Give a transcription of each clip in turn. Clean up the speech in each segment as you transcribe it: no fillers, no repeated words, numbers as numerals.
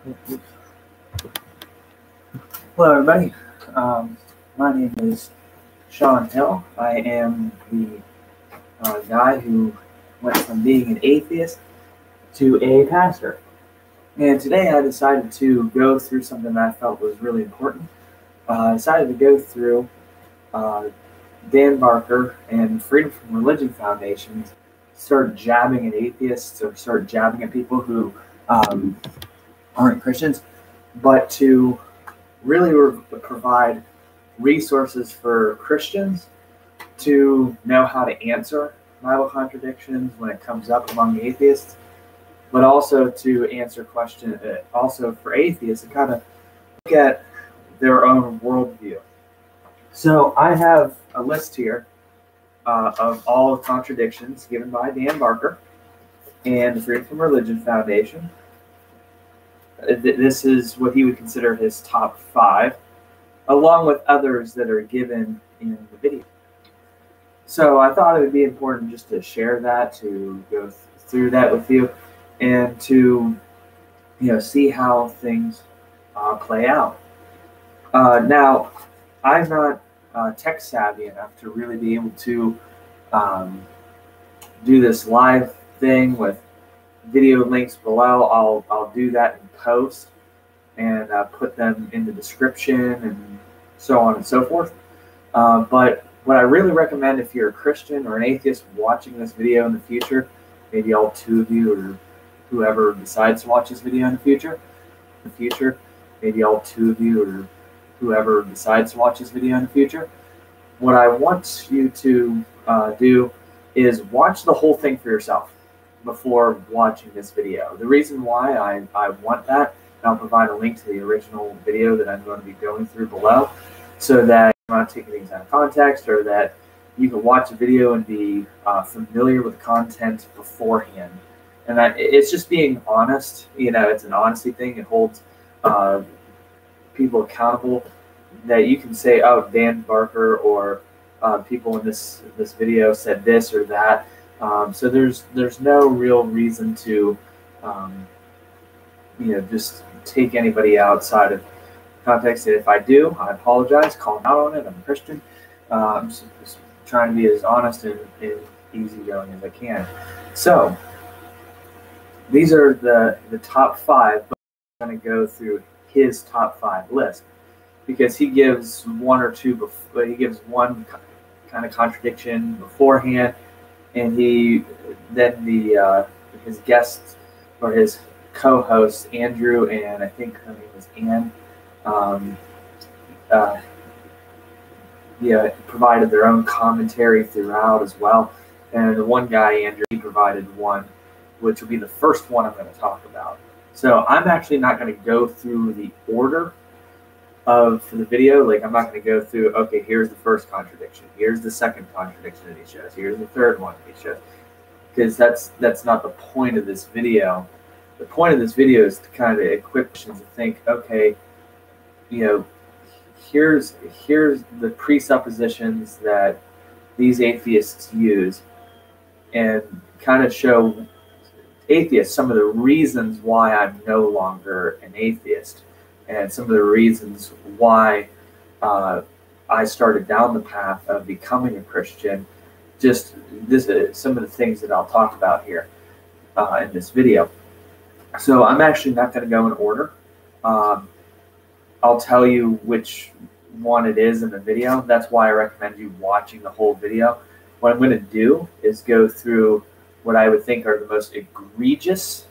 Hello, everybody. My name is Sean Hill. I am the guy who went from being an atheist to a pastor. And today I decided to go through something that I felt was really important. I decided to go through Dan Barker and Freedom from Religion Foundations start jabbing at atheists or start jabbing at people who aren't Christians, but to really provide resources for Christians to know how to answer Bible contradictions when it comes up among atheists, but also to answer questions, also for atheists to kind of look at their own worldview. So I have a list here of all the contradictions given by Dan Barker and the Freedom from Religion Foundation. This is what he would consider his top 5, along with others that are given in the video. So I thought it would be important just to share that, to go through that with you, and to see how things play out. Now, I'm not tech savvy enough to really be able to do this live thing with video links below. I'll do that in post and put them in the description and so on and so forth. But what I really recommend, if you're a Christian or an atheist watching this video in the future, maybe all 2 of you or whoever decides to watch this video in the future, maybe all 2 of you or whoever decides to watch this video in the future, what I want you to do is watch the whole thing for yourself before watching this video. The reason why I want that, and I'll provide a link to the original video that I'm going to be going through below, so that you're not taking things out of context, or that you can watch a video and be familiar with the content beforehand. And it's just being honest. It's an honesty thing. It holds people accountable, that you can say, oh, Dan Barker or people in this video said this or that. So there's no real reason to just take anybody outside of context. And if I do, I apologize. Call them out on it. I'm a Christian. I'm just trying to be as honest and easygoing as I can. So these are the top 5, but I'm going to go through his top 5 list, because he gives one or two before. He gives one kind of contradiction beforehand, and his guests or his co-hosts, Andrew and I think her name was Anne, provided their own commentary throughout as well. And the one guy, Andrew, he provided one, which will be the first one I'm going to talk about. So I'm actually not going to go through the order for the video. Like, I'm not going to go through, okay, here's the first contradiction, here's the second contradiction that he shows, here's the third one that he shows, because that's not the point of this video. The point of this video is to kind of equip you to think, okay, here's the presuppositions that these atheists use, and kind of show atheists some of the reasons why I'm no longer an atheist, and some of the reasons why I started down the path of becoming a Christian. Just some of the things that I'll talk about here in this video. So I'm actually not going to go in order. I'll tell you which one it is in the video. That's why I recommend you watching the whole video. What I'm going to do is go through what I would think are the most egregious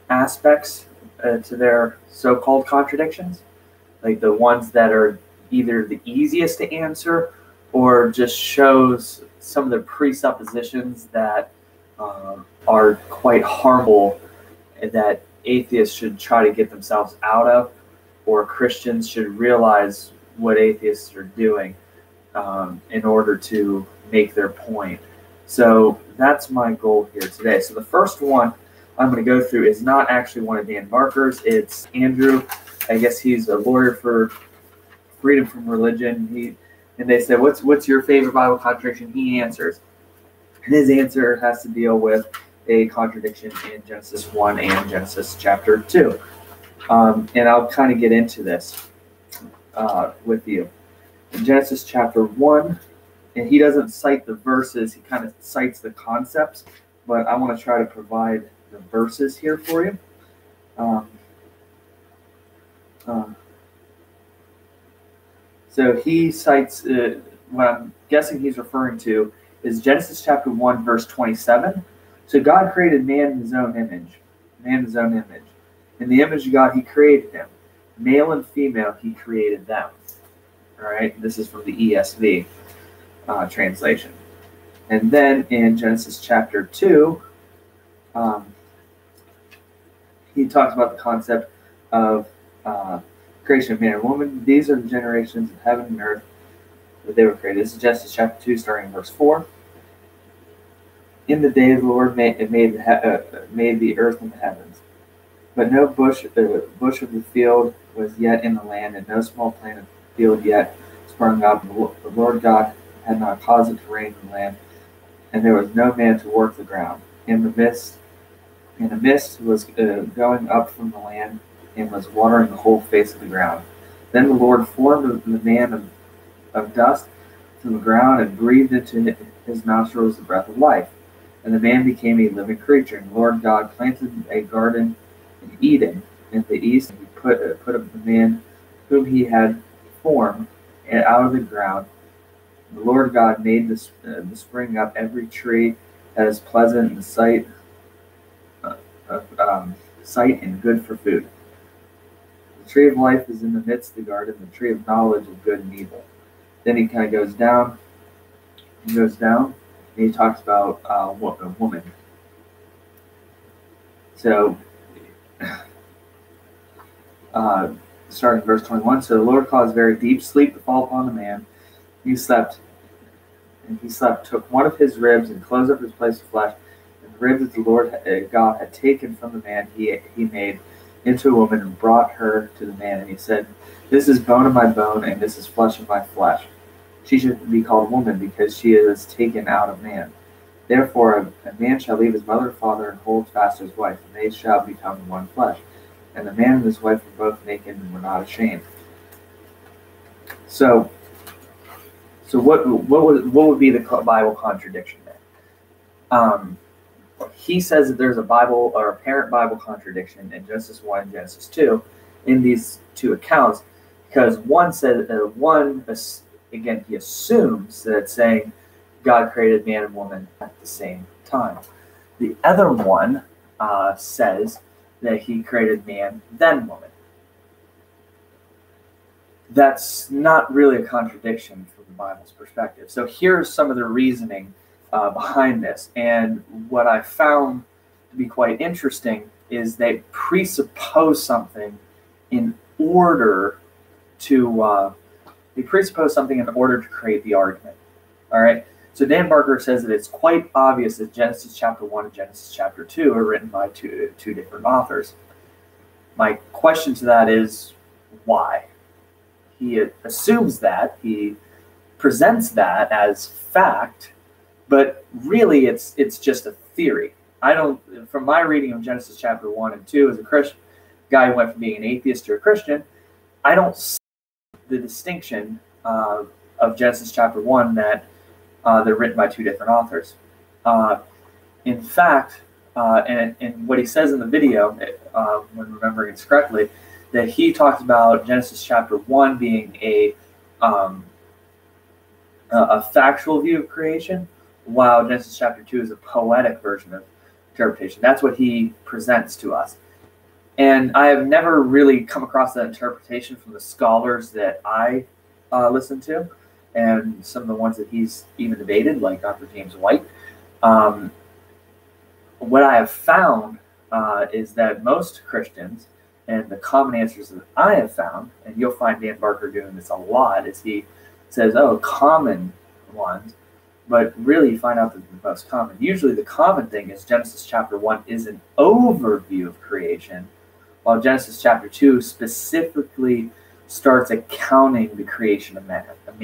aspects to their so-called contradictions, like the ones that are either the easiest to answer or just shows some of the presuppositions that are quite harmful, and that atheists should try to get themselves out of, or Christians should realize what atheists are doing in order to make their point. So that's my goal here today. So the first one I'm going to go through is not actually one of Dan Barker's. It's Andrew. I guess he's a lawyer for Freedom from Religion. And they said, what's your favorite Bible contradiction? He answers. And his answer has to deal with a contradiction in Genesis 1 and Genesis chapter 2. And I'll kind of get into this with you. In Genesis chapter 1, and he doesn't cite the verses, he kind of cites the concepts, but I want to try to provide the verses here for you. So he cites, what I'm guessing he's referring to is Genesis chapter 1, verse 27. So God created man in his own image. Man in his own image. In the image of God, he created him. Male and female, he created them. All right, this is from the ESV translation. And then in Genesis chapter 2, he talks about the concept of creation of man and woman. These are the generations of heaven and earth that they were created. This is Genesis chapter 2, starting in verse 4. In the day the Lord made the earth and the heavens. But no bush of the field was yet in the land, and no small plant of the field yet sprung up. The Lord God had not caused it to rain in the land, and there was no man to work the ground. And a mist was going up from the land, and was watering the whole face of the ground. Then the Lord formed the man of dust from the ground, and breathed into his nostrils the breath of life. And the man became a living creature. And the Lord God planted a garden in Eden in the east, and he put the man whom he had formed out of the ground. The Lord God made the spring up every tree that is pleasant in the sight and good for food. The tree of life is in the midst of the garden, the tree of knowledge of good and evil. Then he kind of goes down. And he talks about a woman. So, starting verse 21. So the Lord caused very deep sleep to fall upon the man. He slept, took one of his ribs and closed up his place of flesh. And the rib that the Lord God had taken from the man, he made into a woman and brought her to the man. And he said, "This is bone of my bone, and this is flesh of my flesh. She should be called woman, because she is taken out of man. Therefore a man shall leave his mother and father and hold fast to his wife, and they shall become one flesh. And the man and his wife were both naked and were not ashamed." So what would be the Bible contradiction there? He says that there's a Bible or apparent Bible contradiction in Genesis 1 and Genesis 2 in these two accounts, because again, he assumes that it's saying God created man and woman at the same time. The other one says that he created man, then woman. That's not really a contradiction from the Bible's perspective. So here's some of the reasoning behind this. And what I found to be quite interesting is they presuppose something in order to create the argument. All right. So Dan Barker says that it's quite obvious that Genesis chapter 1 and Genesis chapter 2 are written by two different authors. My question to that is, why? He assumes that, he presents that as fact, but really it's just a theory. From my reading of Genesis chapter 1 and 2 as a Christian, guy who went from being an atheist to a Christian, I don't see the distinction of Genesis chapter 1 that they're written by two different authors. In fact, and what he says in the video, when remembering it correctly, that he talks about Genesis chapter 1 being a factual view of creation, while Genesis chapter 2 is a poetic version of interpretation. That's what he presents to us. And I have never really come across that interpretation from the scholars that I listen to, and some of the ones that he's even debated, like Dr. James White. What I have found is that most Christians, and the common answers that I have found, and you'll find Dan Barker doing this a lot, is he says, common ones, but really you find out that the most common. Usually the common thing is Genesis chapter 1 is an overview of creation, while Genesis chapter 2 specifically starts accounting the creation of man and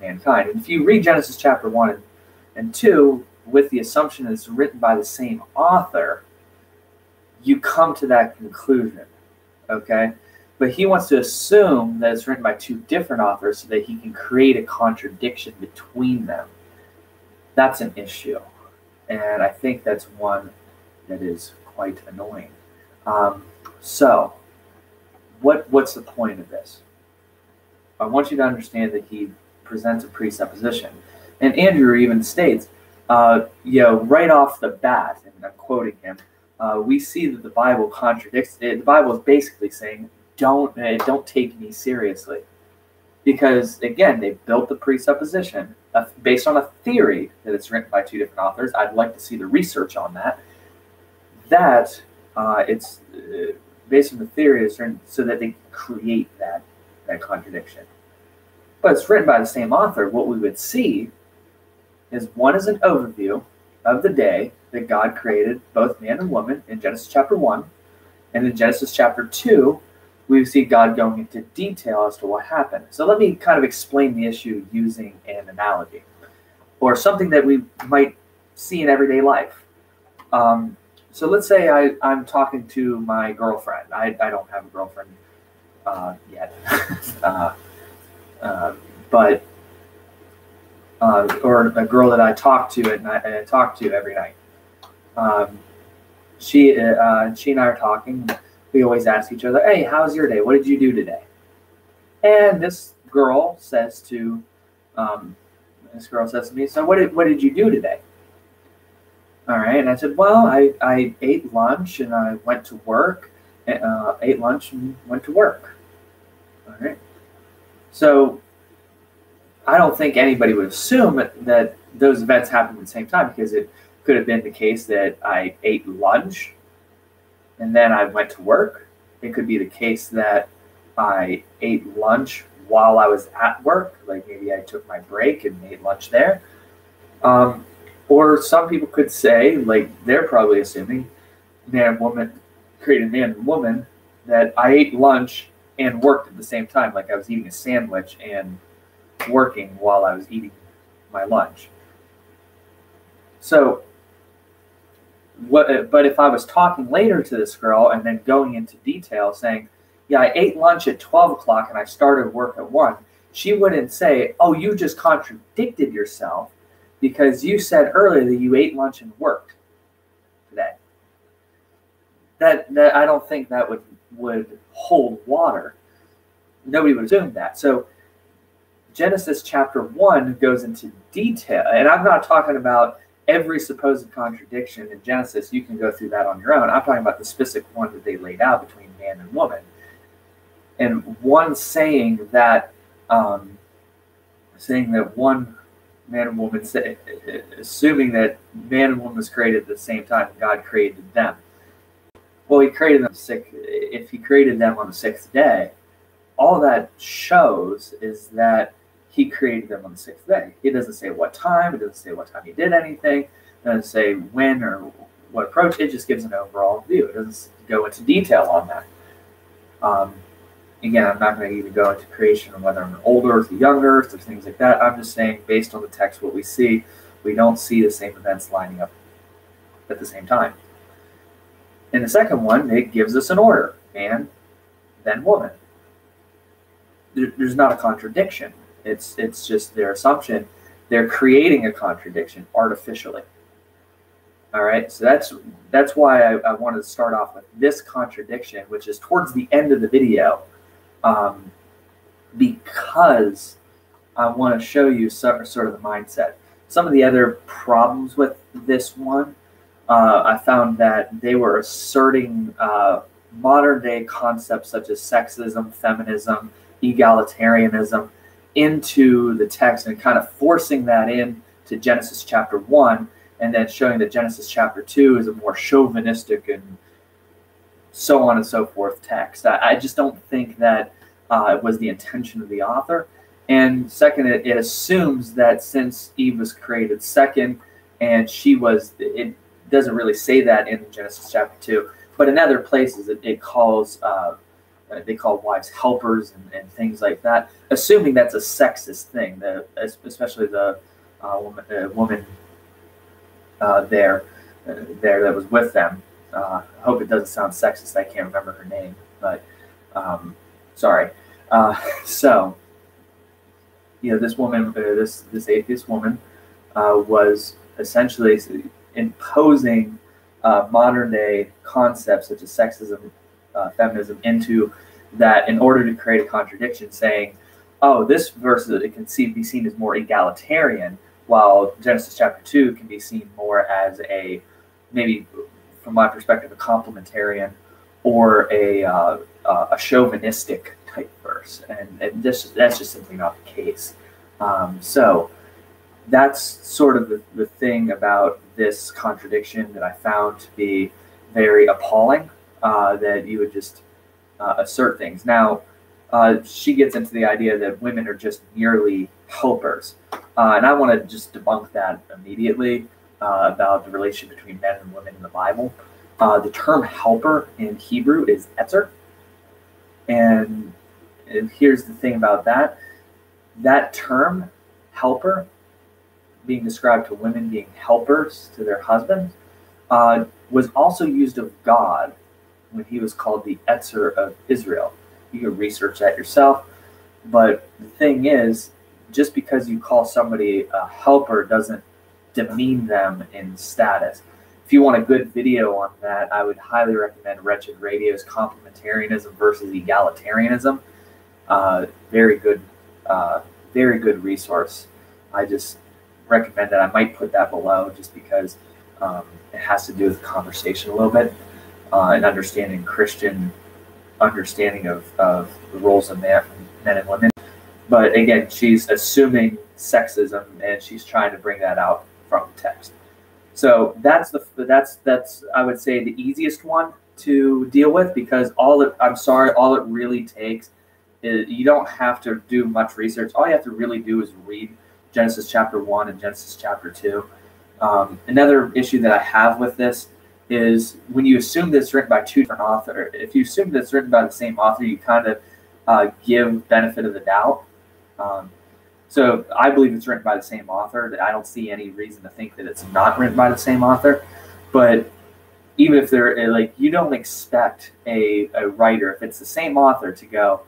mankind. And if you read Genesis chapter 1 and 2, with the assumption that it's written by the same author, you come to that conclusion, okay? But he wants to assume that it's written by two different authors so that he can create a contradiction between them. That's an issue, and I think that's one that is quite annoying. So, what's the point of this? I want you to understand that he presents a presupposition. And Andrew even states, right off the bat, and I'm quoting him, we see that the Bible contradicts it. The Bible is basically saying, don't take me seriously. Because, again, they built the presupposition based on a theory that it's written by two different authors. I'd like to see the research on that. That it's based on the theory it's written so that they create that contradiction. But it's written by the same author. What we would see is one is an overview of the day that God created both man and woman in Genesis chapter 1. And in Genesis chapter 2, we see God going into detail as to what happened. So let me kind of explain the issue using an analogy or something that we might see in everyday life. So let's say I'm talking to my girlfriend. I don't have a girlfriend yet, or a girl that I talk to at night, and I talk to every night. She and I are talking. We always ask each other, "Hey, how's your day? What did you do today?" And this girl says to me, "So what did you do today?" All right, and I said, "Well, I ate lunch and I went to work. Ate lunch and went to work." All right. So I don't think anybody would assume that those events happened at the same time, because it could have been the case that I ate lunch and then I went to work. It could be the case that I ate lunch while I was at work, like maybe I took my break and ate lunch there. Or some people could say, like they're probably assuming, man and woman, created man and woman, that I ate lunch and worked at the same time, like I was eating a sandwich and working while I was eating my lunch. So, but if I was talking later to this girl and then going into detail saying, yeah, I ate lunch at 12 o'clock and I started work at 1, she wouldn't say, oh, you just contradicted yourself because you said earlier that you ate lunch and worked today. That I don't think that would hold water. Nobody would assume that. So Genesis chapter 1 goes into detail, and I'm not talking about every supposed contradiction in Genesis. You can go through that on your own. I'm talking about the specific one that they laid out between man and woman. And one saying that one man and woman, assuming that man and woman was created at the same time, God created them. Well, he created them if he created them on the 6th day, all that shows is that he created them on the 6th day. It doesn't say what time. It doesn't say what time he did anything. It doesn't say when or what approach. It just gives an overall view. It doesn't go into detail on that. Again, I'm not going to even go into creation and whether I'm old earth or young earth or things like that. I'm just saying, based on the text, what we see, we don't see the same events lining up at the same time. In the second one, it gives us an order: man, then woman. There's not a contradiction. It's just their assumption. They're creating a contradiction artificially. All right, so that's why I wanted to start off with this contradiction, which is towards the end of the video, because I want to show you sort of the mindset. Some of the other problems with this one, I found that they were asserting modern day concepts such as sexism, feminism, egalitarianism into the text and kind of forcing that in to Genesis chapter 1, and then showing that Genesis chapter 2 is a more chauvinistic and so on and so forth text. I just don't think that it was the intention of the author. And second, it assumes that since Eve was created second and she was, it doesn't really say that in Genesis chapter 2, but in other places it calls, they call wives helpers and things like that, assuming that's a sexist thing, especially the woman there that was with them. I hope it doesn't sound sexist. I can't remember her name, but sorry. So, this woman, this atheist woman, was essentially imposing modern day concepts such as sexism, feminism into that in order to create a contradiction, saying, oh, this verse it can be seen as more egalitarian, while Genesis chapter 2 can be seen more as a, maybe from my perspective, a complementarian or a chauvinistic type verse, and that's just simply not the case. So that's sort of the thing about this contradiction that I found to be very appalling, that you would just assert things. Now, she gets into the idea that women are just merely helpers. And I want to just debunk that immediately about the relationship between men and women in the Bible. The term helper in Hebrew is etzer. And here's the thing about that. That term, helper, being described to women being helpers to their husbands, was also used of God when he was called the Etzer of Israel. You can research that yourself. But the thing is, just because you call somebody a helper doesn't demean them in status. If you want a good video on that, I would highly recommend Wretched Radio's Complementarianism versus Egalitarianism. Very good resource. I just recommend that. I might put that below just because it has to do with the conversation a little bit, and understanding Christian understanding of the roles of men and women. But again, she's assuming sexism, and she's trying to bring that out from the text. So that's I would say the easiest one to deal with, because all it really takes is, you don't have to do much research. All you have to really do is read Genesis chapter 1 and Genesis chapter 2. Another issue that I have with this is when you assume that it's written by two different authors. If you assume that it's written by the same author, you kind of give benefit of the doubt. So I believe it's written by the same author. I don't see any reason to think that it's not written by the same author. But even if they're you don't expect a writer, if it's the same author, to go,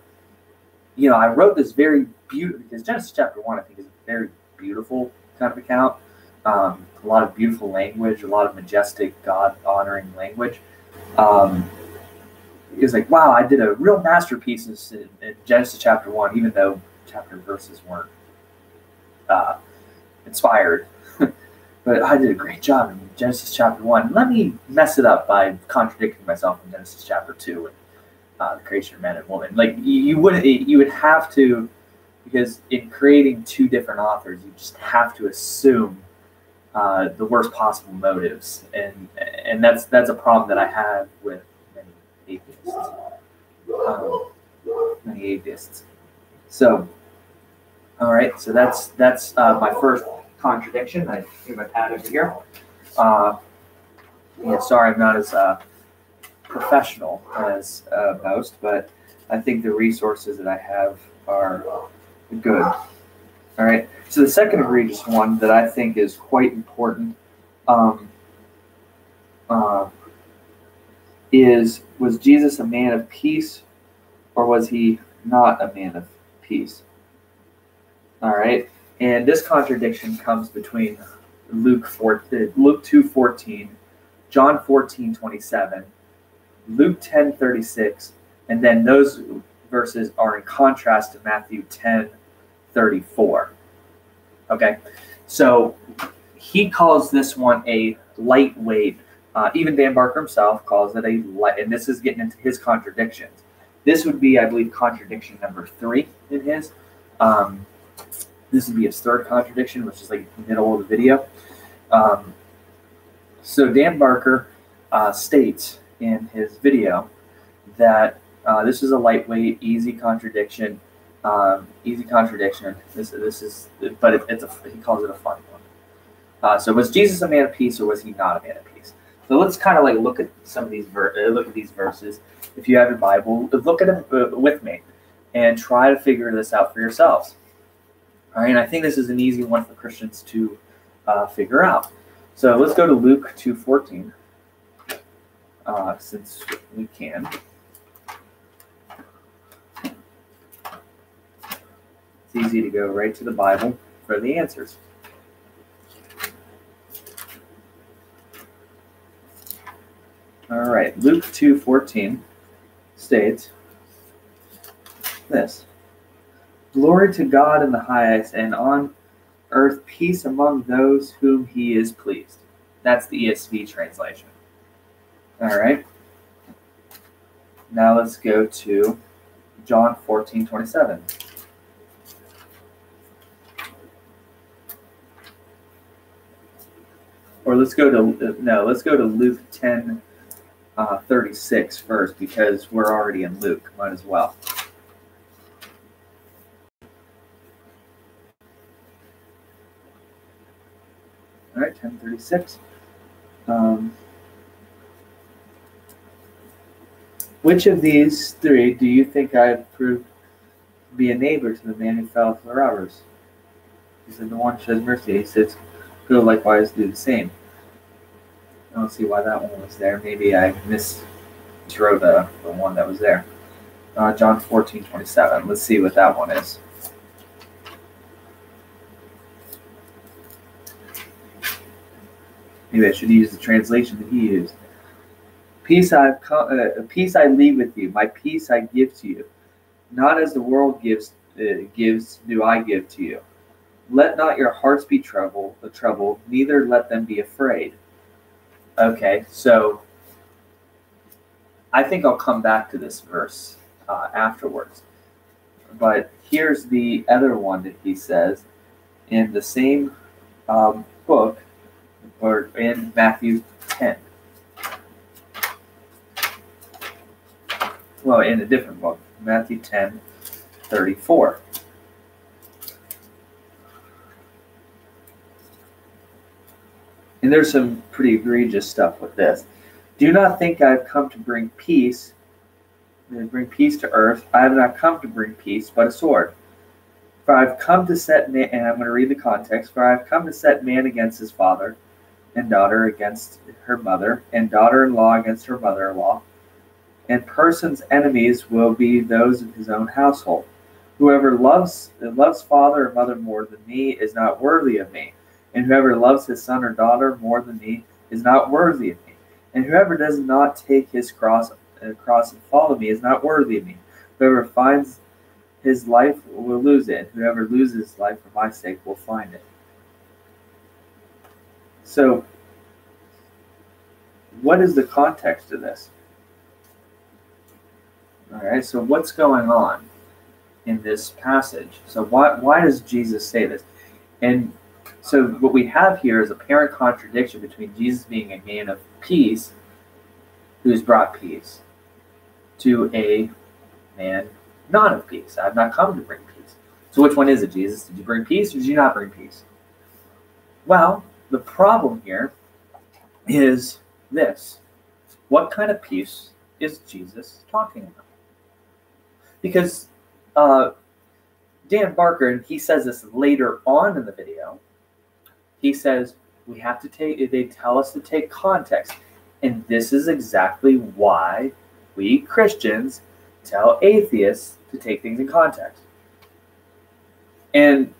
I wrote this very beautiful, because Genesis chapter 1, I think, is a very beautiful kind of account. A lot of beautiful language, a lot of majestic, God-honoring language. It was like, wow, I did a real masterpiece in Genesis chapter 1, even though chapter verses weren't inspired. But I did a great job in Genesis chapter 1. Let me mess it up by contradicting myself in Genesis chapter 2 with the creation of man and woman. You would have to, because in creating two different authors, you just have to assume the worst possible motives, and that's a problem that I have with many atheists. So, all right, so that's my first contradiction. I have my pad over here. Sorry, I'm not as professional as most, but I think the resources that I have are good. All right. So the second egregious one that I think is quite important was Jesus a man of peace, or was he not a man of peace? All right. And this contradiction comes between Luke 2:14, John 14:27, Luke 10:36, and then those verses are in contrast to Matthew 10:34. Okay, so he calls this one a lightweight. Even Dan Barker himself calls it a light, and this is getting into his contradictions. This would be, I believe, contradiction number 3 in his. This would be his third contradiction, which is like the middle of the video. So Dan Barker states in his video that this is a lightweight, easy contradiction. This is, but he calls it a fun one. So was Jesus a man of peace, or was he not a man of peace? So let's kind of look at some of these verses. If you have your Bible, look at them with me and try to figure this out for yourselves. All right, and I think this is an easy one for Christians to figure out. So let's go to Luke 2:14, since we can. It's easy to go right to the Bible for the answers. All right, Luke 2:14 states this: "Glory to God in the highest, and on earth peace among those whom he is pleased." That's the ESV translation. All right. Now let's go to John 14:27. Or let's go to Luke 10:36 first, because we're already in Luke. Might as well. All right, 10:36. Which of these three do you think I have proved to be a neighbor to the man who fell to the robbers? He said, "The one shows mercy." He says, "Go likewise do the same." I don't see why that one was there. Maybe I misdrew the one that was there. John 14:27. Let's see what that one is. Maybe I should use the translation that he used. Peace I leave with you. My peace I give to you. Not as the world gives, do I give to you. Let not your hearts be troubled, neither let them be afraid. Okay, so I think I'll come back to this verse afterwards. But here's the other one that he says in the same book, or in Matthew 10. Well, in a different book, Matthew 10:34. And there's some pretty egregious stuff with this. "Do not think I have come to bring peace to earth. I have not come to bring peace, but a sword. For I have come to set man," and I'm going to read the context, "for I have come to set man against his father, and daughter against her mother, and daughter-in-law against her mother-in-law. And person's enemies will be those of his own household. Whoever loves father or mother more than me is not worthy of me. And whoever loves his son or daughter more than me is not worthy of me. And whoever does not take his cross and follow me is not worthy of me. Whoever finds his life will lose it, and whoever loses his life for my sake will find it." So, what is the context of this? All right, so what's going on in this passage? So why does Jesus say this? And so what we have here is a apparent contradiction between Jesus being a man of peace, who's brought peace, to a man not of peace. "I've not come to bring peace." So which one is it, Jesus? Did you bring peace or did you not bring peace? Well, the problem here is this. What kind of peace is Jesus talking about? Because Dan Barker, and he says this later on in the video, he says they tell us to take context. And this is exactly why we Christians tell atheists to take things in context. And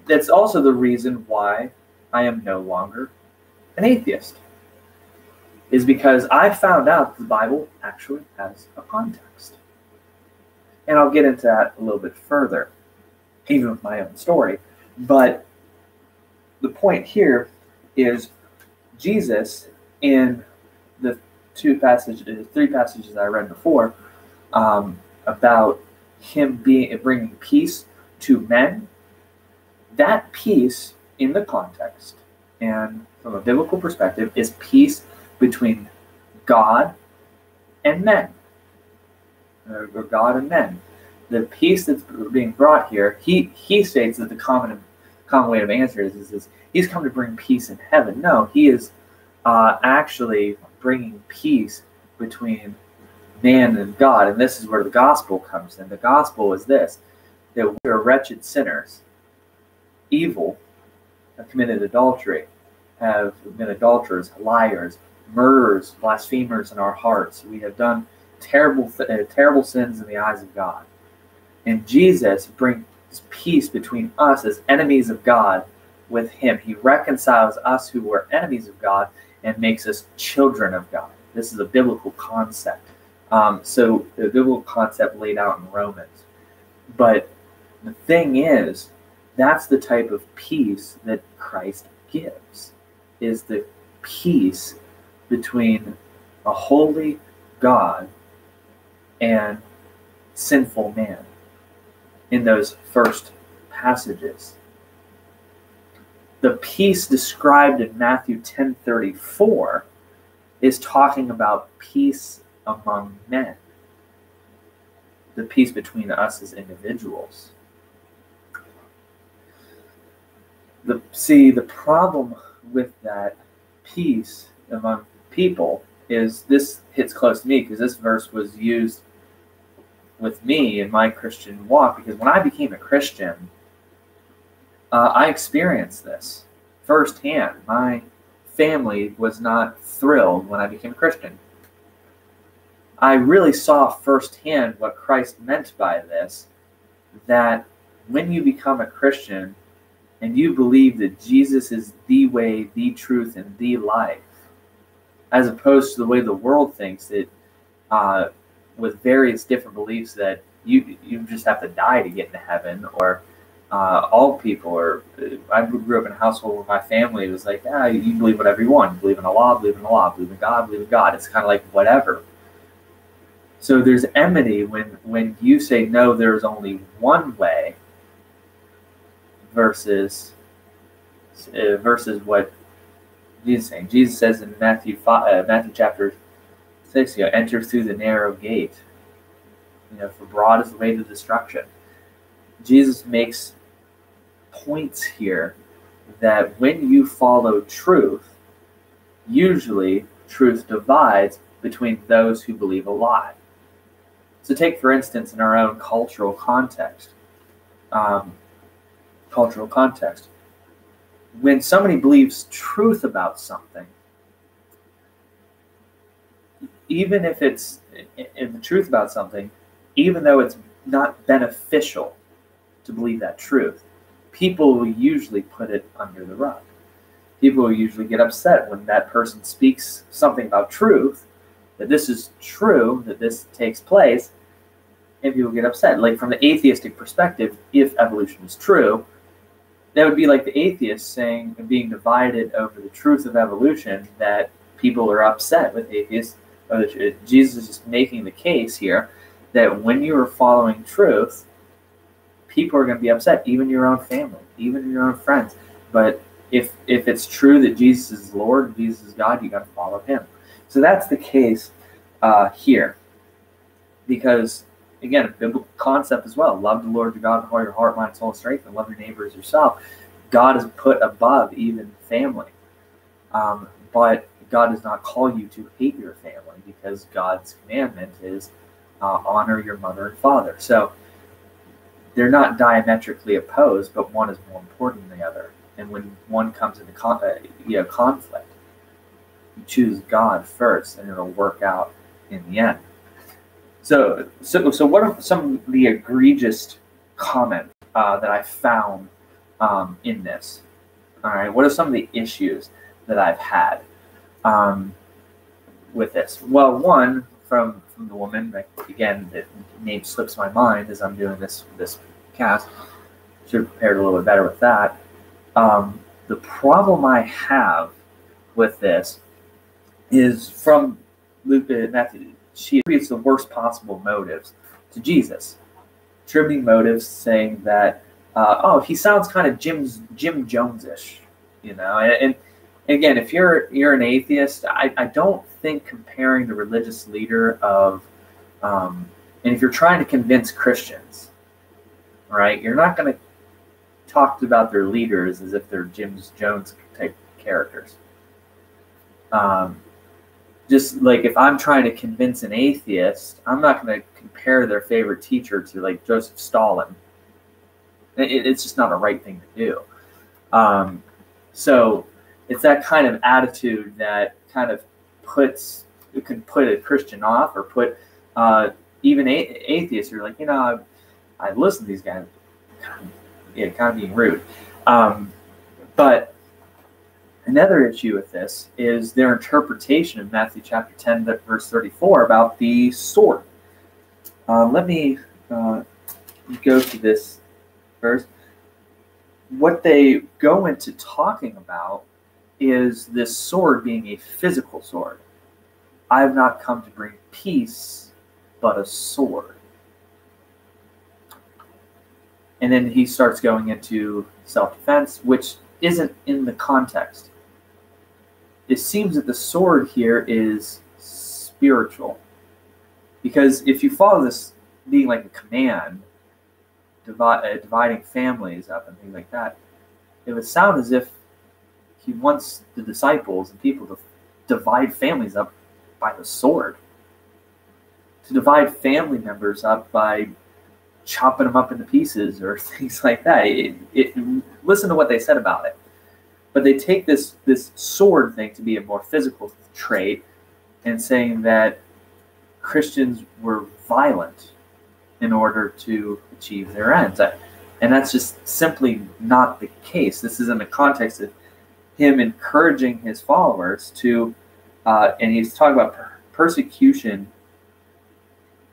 that's also the reason why I am no longer an atheist, is because I found out the Bible actually has a context. And I'll get into that a little bit further, even with my own story. But the point here is Jesus, in the three passages I read before, about him bringing peace to men, that peace in the context and from a biblical perspective is peace between God and men, or God and men. The peace that's being brought here, he states that the common way of answering is he's come to bring peace in heaven. No, he is actually bringing peace between man and God, and this is where the gospel comes in. The gospel is this: that we are wretched sinners, evil, have committed adultery, have been adulterers, liars, murderers, blasphemers in our hearts. We have done terrible sins in the eyes of God. And Jesus brings peace between us as enemies of God with him. He reconciles us who were enemies of God and makes us children of God. This is a biblical concept. So the biblical concept laid out in Romans. But the thing is, that's the type of peace that Christ gives, is the peace between a holy God and sinful man in those first passages. The peace described in Matthew 10:34 is talking about peace among men, the peace between us as individuals. The problem with that peace among people is, this hits close to me because this verse was used with me in my Christian walk, because when I became a Christian, I experienced this firsthand. My family was not thrilled when I became a Christian. I really saw firsthand what Christ meant by this, that when you become a Christian and you believe that Jesus is the way, the truth, and the life, as opposed to the way the world thinks, that with various different beliefs that you just have to die to get into heaven, or all people, or I grew up in a household where my family was like, you believe whatever you want. You believe in Allah, believe in Allah, believe in God, believe in God. It's kind of like whatever. So there's enmity when you say, no, there's only one way, versus what Jesus is saying. Jesus says in Matthew chapter 6, enter through the narrow gate. For broad is the way to destruction. Jesus makes points here that when you follow truth, usually truth divides between those who believe a lie. So take, for instance, in our own cultural context. When somebody believes truth about something, even if it's in the truth about something, even though it's not beneficial to believe that truth, people will usually put it under the rug. People will usually get upset when that person speaks something about truth, that this is true, that this takes place, and people get upset. Like, from the atheistic perspective, if evolution is true, that would be like the atheists saying, and being divided over the truth of evolution, that people are upset with atheists. Jesus is just making the case here that when you are following truth, people are going to be upset, even your own family, even your own friends. But if it's true that Jesus is Lord, Jesus is God, you got to follow him. So that's the case here. Because, again, a biblical concept as well. Love the Lord your God with all your heart, mind, soul, and strength, and love your neighbor as yourself. God is put above even family. But God does not call you to hate your family, because God's commandment is honor your mother and father. So they're not diametrically opposed, but one is more important than the other. And when one comes into conflict, you choose God first, and it'll work out in the end. So what are some of the egregious comments that I found in this? All right, what are some of the issues that I've had with this? Well, one from the woman, again, the name slips my mind as I'm doing this cast. Should have prepared a little bit better with that. The problem I have with this is from Matthew. She attributes the worst possible motives to Jesus. Attributing motives, saying that, he sounds kind of Jim Jones-ish, And again, if you're an atheist, I don't think comparing the religious leader of, and if you're trying to convince Christians, right, you're not going to talk about their leaders as if they're Jim Jones type characters. Just like if I'm trying to convince an atheist, I'm not going to compare their favorite teacher to like Joseph Stalin. It's just not a right thing to do. So it's that kind of attitude that kind of can put a Christian off, or put even atheists who are like, I listen to these guys, kind of being rude. But another issue with this is their interpretation of Matthew chapter 10, verse 34 about the sword. Let me go to this verse. What they go into talking about is this sword being a physical sword. I have not come to bring peace, but a sword. And then he starts going into self-defense, which isn't in the context. It seems that the sword here is spiritual. Because if you follow this being like a command, dividing families up and things like that, it would sound as if he wants the disciples and people to divide families up by the sword. To divide family members up by chopping them up into pieces or things like that. Listen to what they said about it. But they take this sword thing to be a more physical trait, and saying that Christians were violent in order to achieve their ends. And that's just simply not the case. This is in the context of him encouraging his followers to, and he's talking about persecution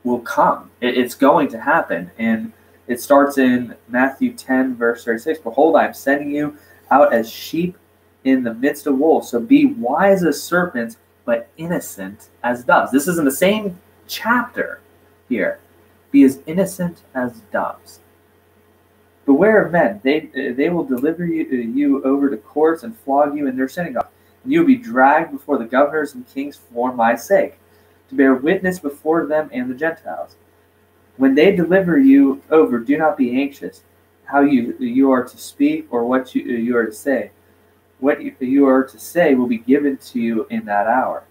will come. It's going to happen. And it starts in Matthew 10, verse 36. Behold, I am sending you out as sheep in the midst of wolves. So be wise as serpents, but innocent as doves. This is in the same chapter here. Be as innocent as doves. Beware of men. They will deliver you over to courts and flog you in their synagogue. And you will be dragged before the governors and kings for my sake, to bear witness before them and the Gentiles. When they deliver you over, do not be anxious how you are to speak or what you are to say. What you are to say will be given to you in that hour.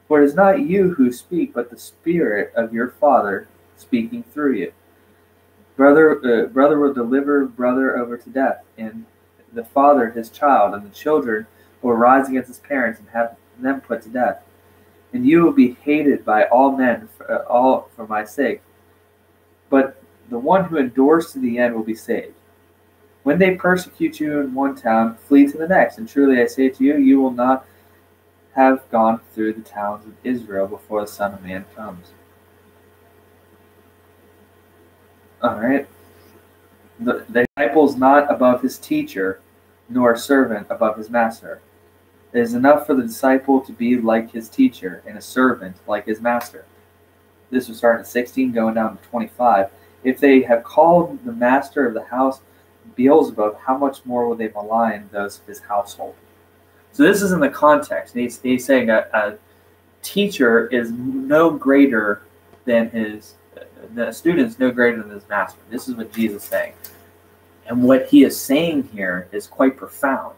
For it is not you who speak, but the Spirit of your Father speaking through you. Brother will deliver brother over to death, and the father his child, and the children will rise against his parents and have them put to death. And you will be hated by all men for my sake. But the one who endures to the end will be saved. When they persecute you in one town, flee to the next. And truly I say to you, you will not have gone through the towns of Israel before the Son of Man comes. All right. The disciple is not above his teacher, nor a servant above his master. It is enough for the disciple to be like his teacher, and a servant like his master. This will start at 16, going down to 25. If they have called the master of the house Beelzebub, how much more will they malign those of his household? So this is in the context. He's saying a teacher is no greater than the student is no greater than his master. This is what Jesus is saying. And what he is saying here is quite profound.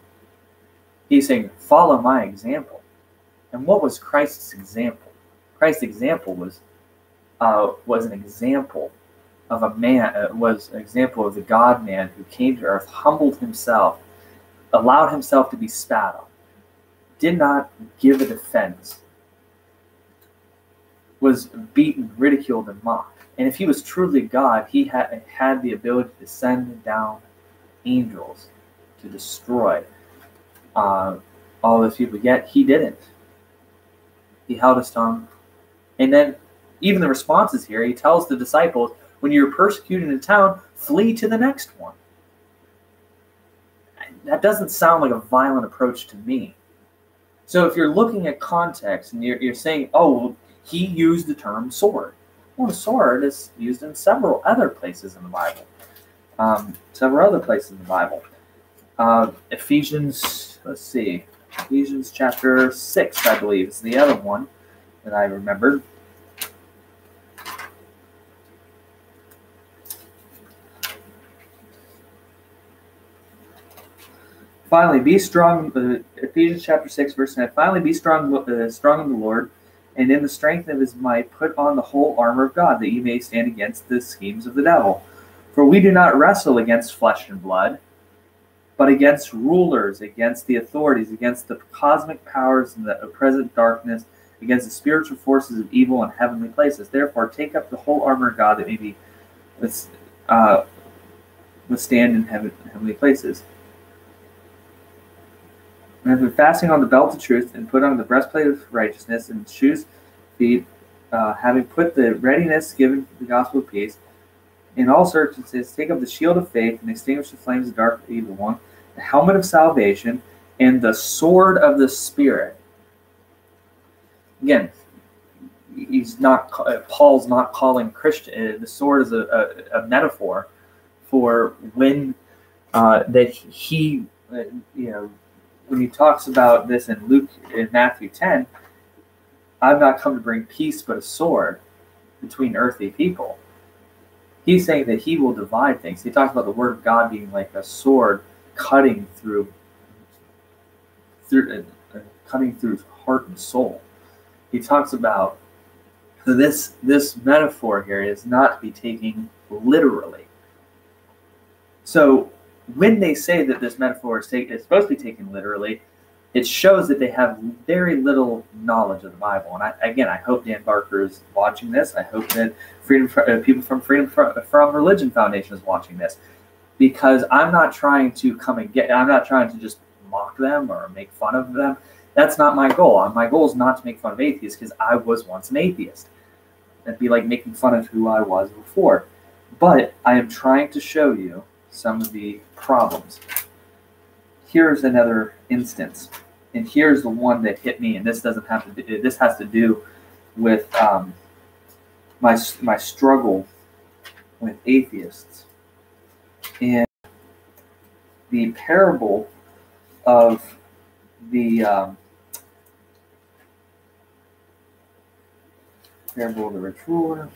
He's saying, follow my example. And what was Christ's example? Christ's example was an example of a man, was an example of the God-man who came to earth, humbled himself, allowed himself to be spat on, did not give a defense, was beaten, ridiculed, and mocked. And if he was truly God, he had the ability to send down angels to destroy all those people. Yet he didn't. He held his tongue. And then even the responses here, he tells the disciples, when you're persecuted in a town, flee to the next one. That doesn't sound like a violent approach to me. So if you're looking at context and you're saying, oh, well, he used the term sword. Well, the sword is used in several other places in the Bible. Ephesians chapter 6, I believe, is the other one that I remembered. Finally, be strong. Ephesians chapter 6, verse 9. Finally, be strong in the Lord, and in the strength of his might, put on the whole armor of God, that ye may stand against the schemes of the devil. For we do not wrestle against flesh and blood, but against rulers, against the authorities, against the cosmic powers and the present darkness, against the spiritual forces of evil in heavenly places. Therefore, take up the whole armor of God that may be withstand in heavenly places. And have been fasting on the belt of truth, and put on the breastplate of righteousness, and shoes feet, having put the readiness given the gospel of peace. In all circumstances, take up the shield of faith, and extinguish the flames of the dark evil one, the helmet of salvation, and the sword of the Spirit. Again, Paul's not calling Christian. The sword is a metaphor for when that he, when he talks about this in Matthew 10, I've not come to bring peace but a sword between earthly people. He's saying that he will divide things. He talks about the word of God being like a sword cutting through heart and soul. He talks about this metaphor here is not to be taken literally. So when they say that this metaphor is supposed to be taken literally, it shows that they have very little knowledge of the Bible. And I hope Dan Barker is watching this. I hope that people from Freedom from Religion Foundation is watching this, because I'm not trying to I'm not trying to just mock them or make fun of them. That's not my goal. My goal is not to make fun of atheists, because I was once an atheist. That'd be like making fun of who I was before. But I am trying to show you some of the problems. Here's another instance, and here's the one that hit me. And this doesn't have to do. This has to do with my struggle with atheists, and the parable of the parable of the rich ruler.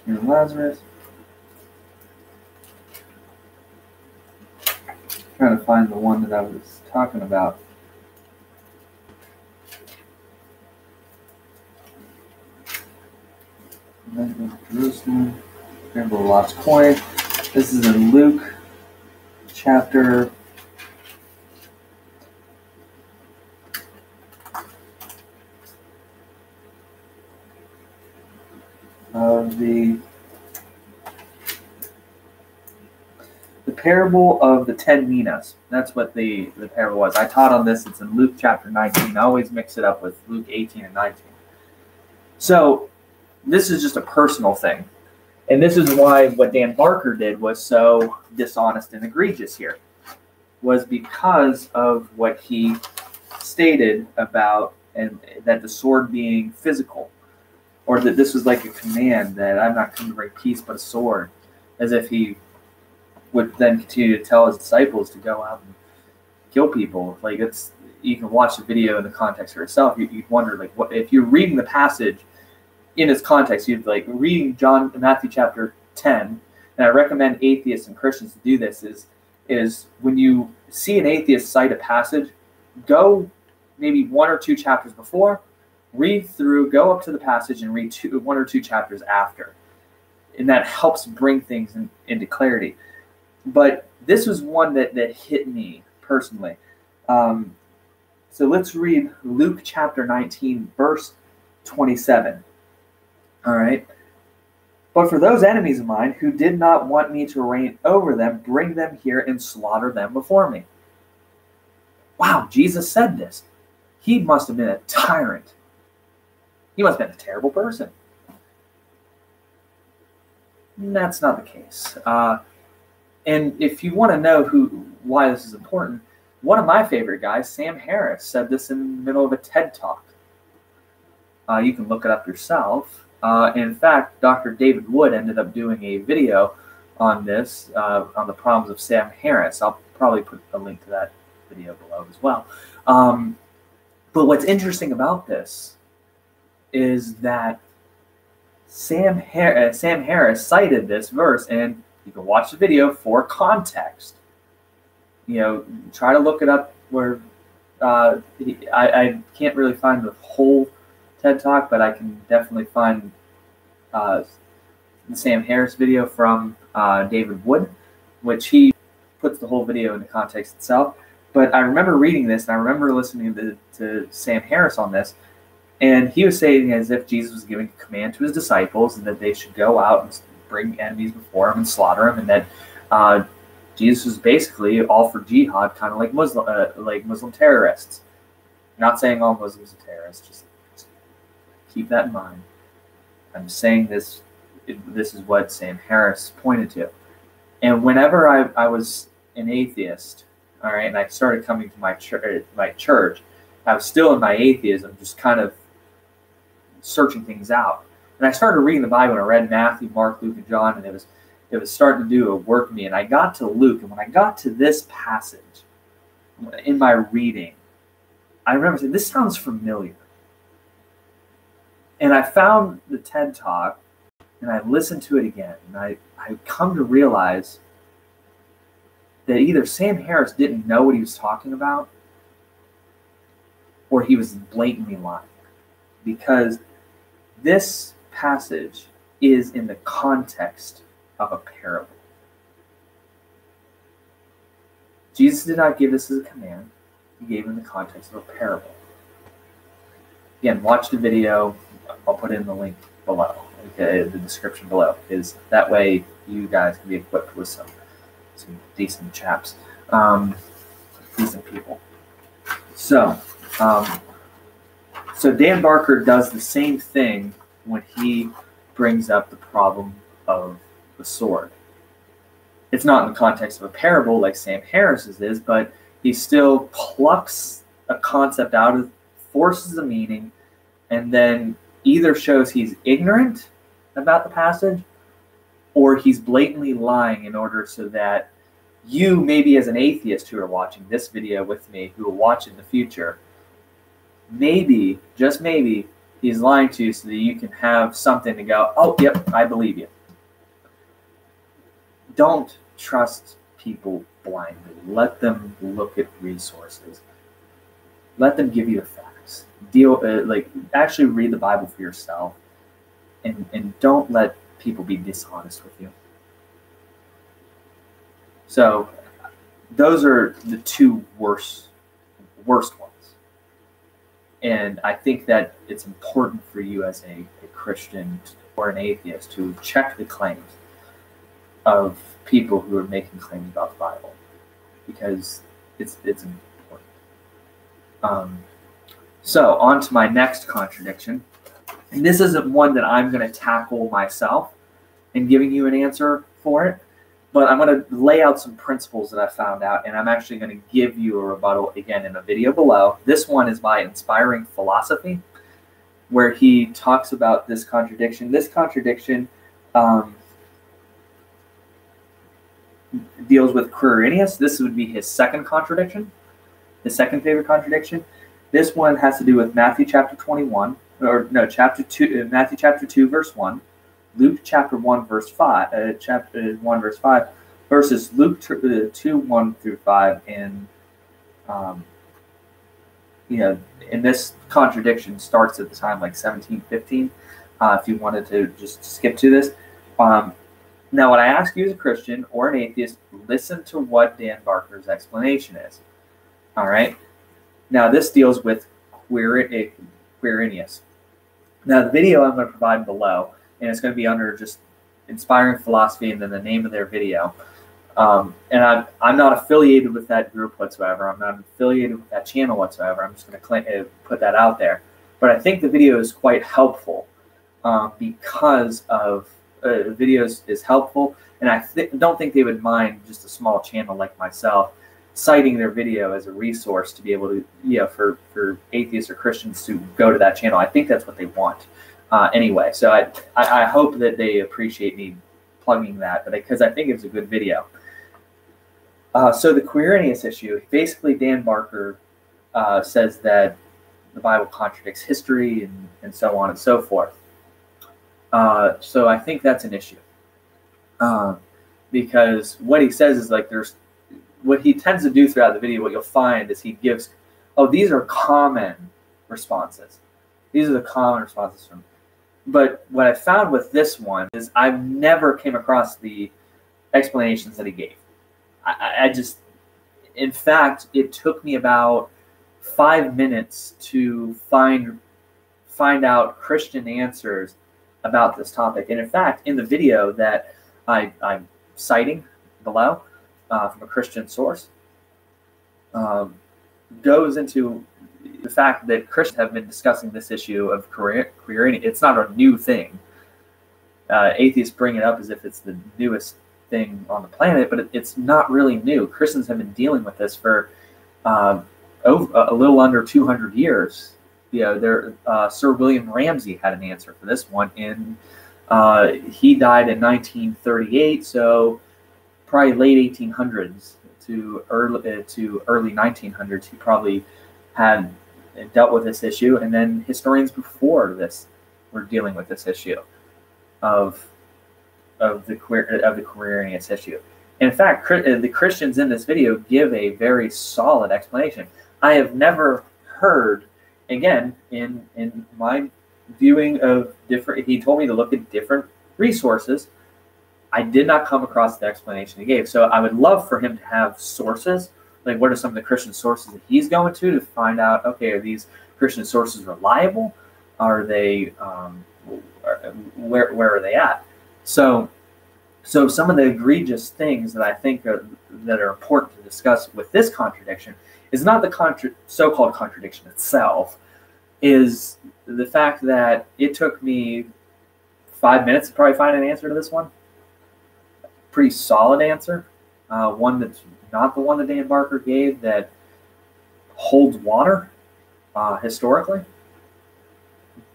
Lazarus. Trying to find the one that I was talking about. Jerusalem. Parable of the lost coin. This is in Luke chapter 'Parable of the 10 minas. That's what the parable was. I taught on this. It's in Luke chapter 19. I always mix it up with Luke 18 and 19. So this is just a personal thing. And this is why what Dan Barker did was so dishonest and egregious here, was because of what he stated about and that the sword being physical, or that this was like a command that I'm not come to bring peace but a sword, as if he would then continue to tell his disciples to go out and kill people. Like, you can watch the video in the context for yourself. You'd wonder, like, what if you're reading the passage in its context? You'd like reading Matthew chapter 10, and I recommend atheists and Christians to do this. Is when you see an atheist cite a passage, go maybe one or two chapters before, read through, go up to the passage, and read one or two chapters after, and that helps bring things into clarity. But this was one that hit me personally. So let's read Luke chapter 19, verse 27. All right. But for those enemies of mine who did not want me to reign over them, bring them here and slaughter them before me. Wow, Jesus said this. He must have been a tyrant. He must have been a terrible person. And that's not the case. And if you want to know why this is important, one of my favorite guys, Sam Harris, said this in the middle of a TED Talk. You can look it up yourself. In fact, Dr. David Wood ended up doing a video on this, on the problems of Sam Harris. I'll probably put a link to that video below as well. But what's interesting about this is that Sam Harris cited this verse, and you can watch the video for context. Try to look it up where I can't really find the whole TED Talk, but I can definitely find the Sam Harris video from David Wood, which he puts the whole video into context itself. But I remember reading this, and I remember listening to Sam Harris on this, and he was saying as if Jesus was giving a command to his disciples and that they should go out and bring enemies before him and slaughter him, and that Jesus was basically all for jihad, kind of like Muslim terrorists. Not saying all Muslims are terrorists, just keep that in mind. I'm saying this is what Sam Harris pointed to. And whenever I was an atheist, all right, and I started coming to my church, I was still in my atheism, just kind of searching things out. And I started reading the Bible, and I read Matthew, Mark, Luke, and John, and it was starting to do a work in me. And I got to Luke, and when I got to this passage in my reading, I remember saying, this sounds familiar. And I found the TED Talk, and I listened to it again, and I come to realize that either Sam Harris didn't know what he was talking about, or he was blatantly lying. Because this passage is in the context of a parable. Jesus did not give this as a command. He gave it in the context of a parable. Again, watch the video. I'll put in the link below, okay, the description below, is that way you guys can be equipped with some decent chaps, decent people. So Dan Barker does the same thing when he brings up the problem of the sword. It's not in the context of a parable like Sam Harris's is, but he still plucks a concept out of, forces a meaning, and then either shows he's ignorant about the passage or he's blatantly lying in order so that you, maybe as an atheist who are watching this video with me, who will watch in the future, maybe, just maybe, he's lying to you so that you can have something to go, oh, yep, I believe you. Don't trust people blindly. Let them look at resources. Let them give you the facts. Actually read the Bible for yourself, and don't let people be dishonest with you. So those are the two worst ones. And I think that it's important for you as a Christian or an atheist to check the claims of people who are making claims about the Bible, because it's important. So on to my next contradiction. And this isn't one that I'm going to tackle myself in giving you an answer for it, but I'm going to lay out some principles that I found out, and I'm actually going to give you a rebuttal again in a video below. This one is by Inspiring Philosophy, where he talks about this contradiction. This contradiction deals with Quirinius. This would be his second contradiction, his second favorite contradiction. This one has to do with Matthew chapter 21, or no, chapter 2, Matthew chapter 2, verse 1, Luke chapter 1, verse 5, chapter 1, verse 5, versus Luke 2, 1 through 5. And, and this contradiction starts at the time like 1715, if you wanted to just skip to this. Now, when I ask you as a Christian or an atheist, listen to what Dan Barker's explanation is. All right? Now, this deals with Quirinius. Now, the video I'm going to provide below, and it's going to be under just Inspiring Philosophy and then the name of their video. And I'm not affiliated with that group whatsoever. I'm not affiliated with that channel whatsoever. I'm just going to put that out there. But I think the video is quite helpful because of videos is helpful, and I don't think they would mind just a small channel like myself citing their video as a resource to be able to, for atheists or Christians to go to that channel. I think that's what they want anyway. So I hope that they appreciate me plugging that, because I think it's a good video. So the Quirinius issue, basically Dan Barker says that the Bible contradicts history and so on and so forth. So I think that's an issue, because what he says is what he tends to do throughout the video, what you'll find is he gives, these are common responses. These are the common responses from But what I found with this one is I've never came across the explanations that he gave. I just, in fact, it took me about 5 minutes to find out Christian answers about this topic. And in fact, in the video that I'm citing below from a Christian source, goes into the fact that Christians have been discussing this issue of Quirinius. It's not a new thing. Atheists bring it up as if it's the newest thing on the planet, but it's not really new. Christians have been dealing with this for a little under 200 years. Sir William Ramsay had an answer for this one. He died in 1938, so probably late 1800s to early 1900s. He probably had dealt with this issue, and then historians before this were dealing with this issue of the Quirinius issue. And in fact, the Christians in this video give a very solid explanation. I have never heard, again, in my viewing of different, he told me to look at different resources. I did not come across the explanation he gave. So I would love for him to have sources. Like, what are some of the Christian sources that he's going to find out, okay, are these Christian sources reliable? Are they, where are they at? So some of the egregious things that I think that are important to discuss with this contradiction is not the so-called contradiction itself, is the fact that it took me 5 minutes to probably find an answer to this one. Pretty solid answer. One that's not the one that Dan Barker gave, that holds water historically,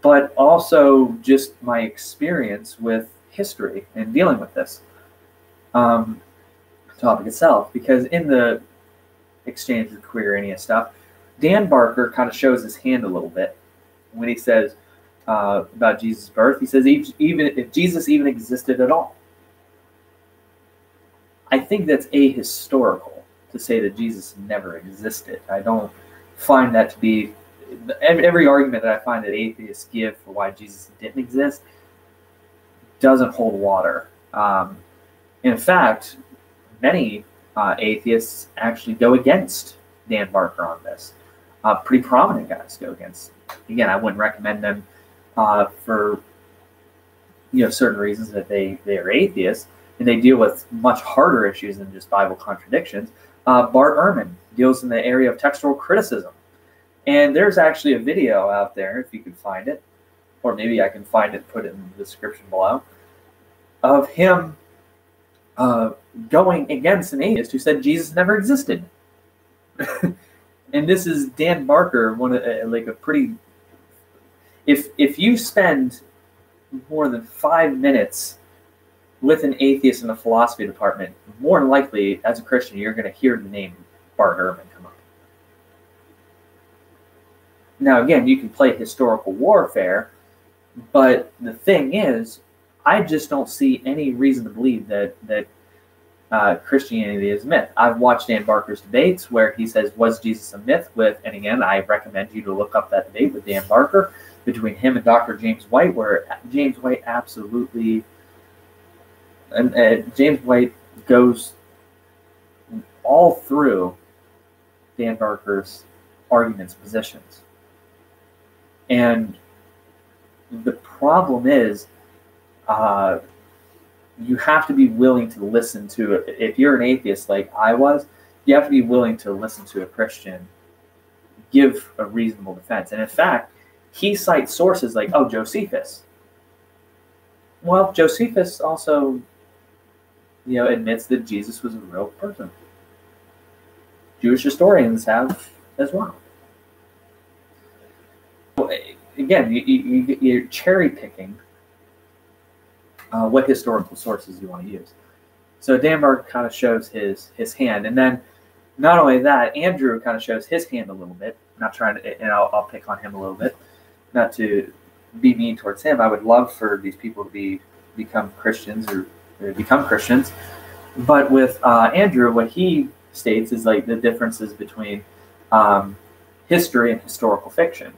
but also just my experience with history and dealing with this topic itself. Because in the exchange with Quirinius stuff, Dan Barker kind of shows his hand a little bit when he says about Jesus' birth. He says, even if Jesus even existed at all. I think that's ahistorical to say that Jesus never existed. I don't find that to be, every argument that I find that atheists give for why Jesus didn't exist doesn't hold water. In fact, many atheists actually go against Dan Barker on this. Pretty prominent guys go against. Again, I wouldn't recommend them for certain reasons that they are atheists, and they deal with much harder issues than just Bible contradictions. Bart Ehrman deals in the area of textual criticism. And there's actually a video out there, if you can find it, or maybe I can find it and put it in the description below, of him going against an atheist who said Jesus never existed. And this is Dan Barker, one of a pretty. If you spend more than 5 minutes with an atheist in the philosophy department, more than likely, as a Christian, you're going to hear the name Bart Ehrman come up. Now, again, you can play historical warfare, but the thing is, I just don't see any reason to believe that Christianity is a myth. I've watched Dan Barker's debates where he says, was Jesus a myth? And again, I recommend you to look up that debate with Dan Barker between him and Dr. James White, where James White absolutely, and James White goes all through Dan Barker's arguments, positions. And the problem is, you have to be willing to listen to it. If you're an atheist like I was, you have to be willing to listen to a Christian give a reasonable defense. And in fact, he cites sources like, Josephus. Well, Josephus also, admits that Jesus was a real person. Jewish historians have as well. Again, you're cherry picking what historical sources you want to use. So Dan Barker kind of shows his hand, and then not only that, Andrew kind of shows his hand a little bit. I'm not trying to, and I'll pick on him a little bit, not to be mean towards him. I would love for these people to become Christians or become Christians, but with Andrew, what he states is like the differences between history and historical fiction.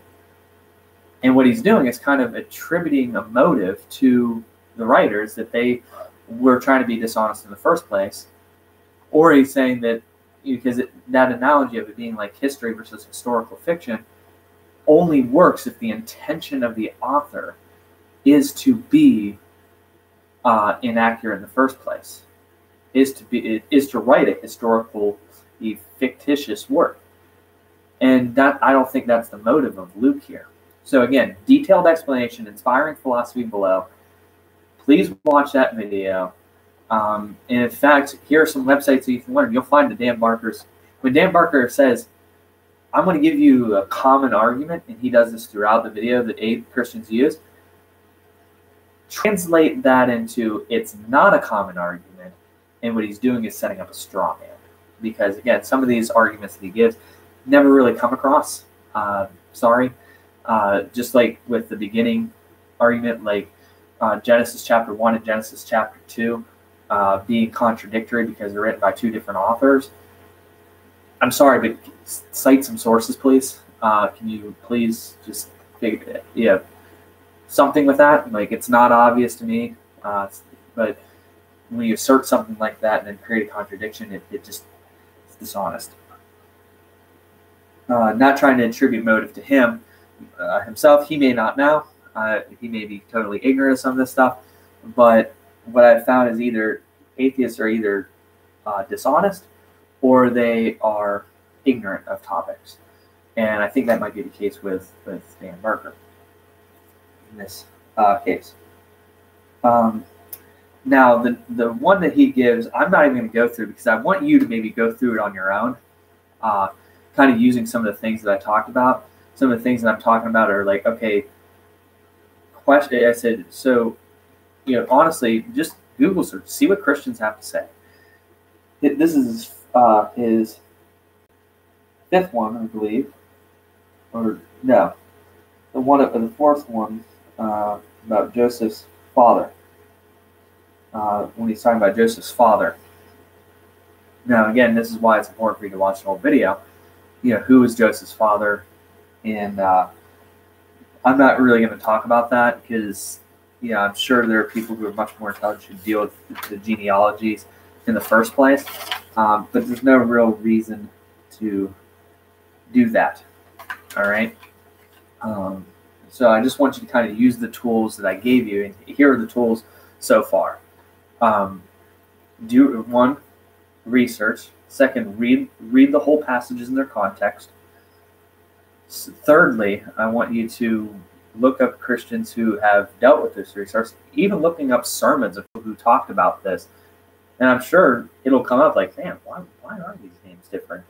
And what he's doing is kind of attributing a motive to the writers that they were trying to be dishonest in the first place. Or he's saying that, because that analogy of it being like history versus historical fiction only works if the intention of the author is to be inaccurate in the first place, is to write a historical, fictitious work. And that, I don't think that's the motive of Luke here. So again, detailed explanation, Inspiring Philosophy below. Please watch that video. And in fact, here are some websites that you can learn. You'll find the Dan Barker's. When Dan Barker says, I'm going to give you a common argument, and he does this throughout the video that Christians use, translate that into it's not a common argument, and what he's doing is setting up a straw man. Because again, some of these arguments that he gives never really come across. Just like with the beginning argument, like Genesis chapter 1 and Genesis chapter 2 being contradictory because they're written by two different authors. I'm sorry, but cite some sources, please. Can you please just something with that? Like, it's not obvious to me, but when you assert something like that and then create a contradiction, it just is dishonest. Not trying to attribute motive to him himself. He may not know. He may be totally ignorant of some of this stuff. But what I've found is either atheists are either dishonest or they are ignorant of topics. And I think that might be the case with Dan Barker in this case. Now, the one that he gives, I'm not even going to go through because I want you to maybe go through it on your own, kind of using some of the things that I talked about. Some of the things that I'm talking about are like, okay, question. I said, so, honestly, just Google search, see what Christians have to say. This is his fifth one, I believe, or no, the fourth one about Joseph's father. When he's talking about Joseph's father. Now, again, this is why it's important for you to watch the whole video. Who is Joseph's father? And I'm not really going to talk about that because, I'm sure there are people who are much more intelligent who deal with the genealogies in the first place. But there's no real reason to do that. All right? So I just want you to kind of use the tools that I gave you. And here are the tools so far. Do one, research. Second, read the whole passages in their context. Thirdly, I want you to look up Christians who have dealt with this resource, even looking up sermons of people who talked about this. And I'm sure it'll come up like, man, why are these names different?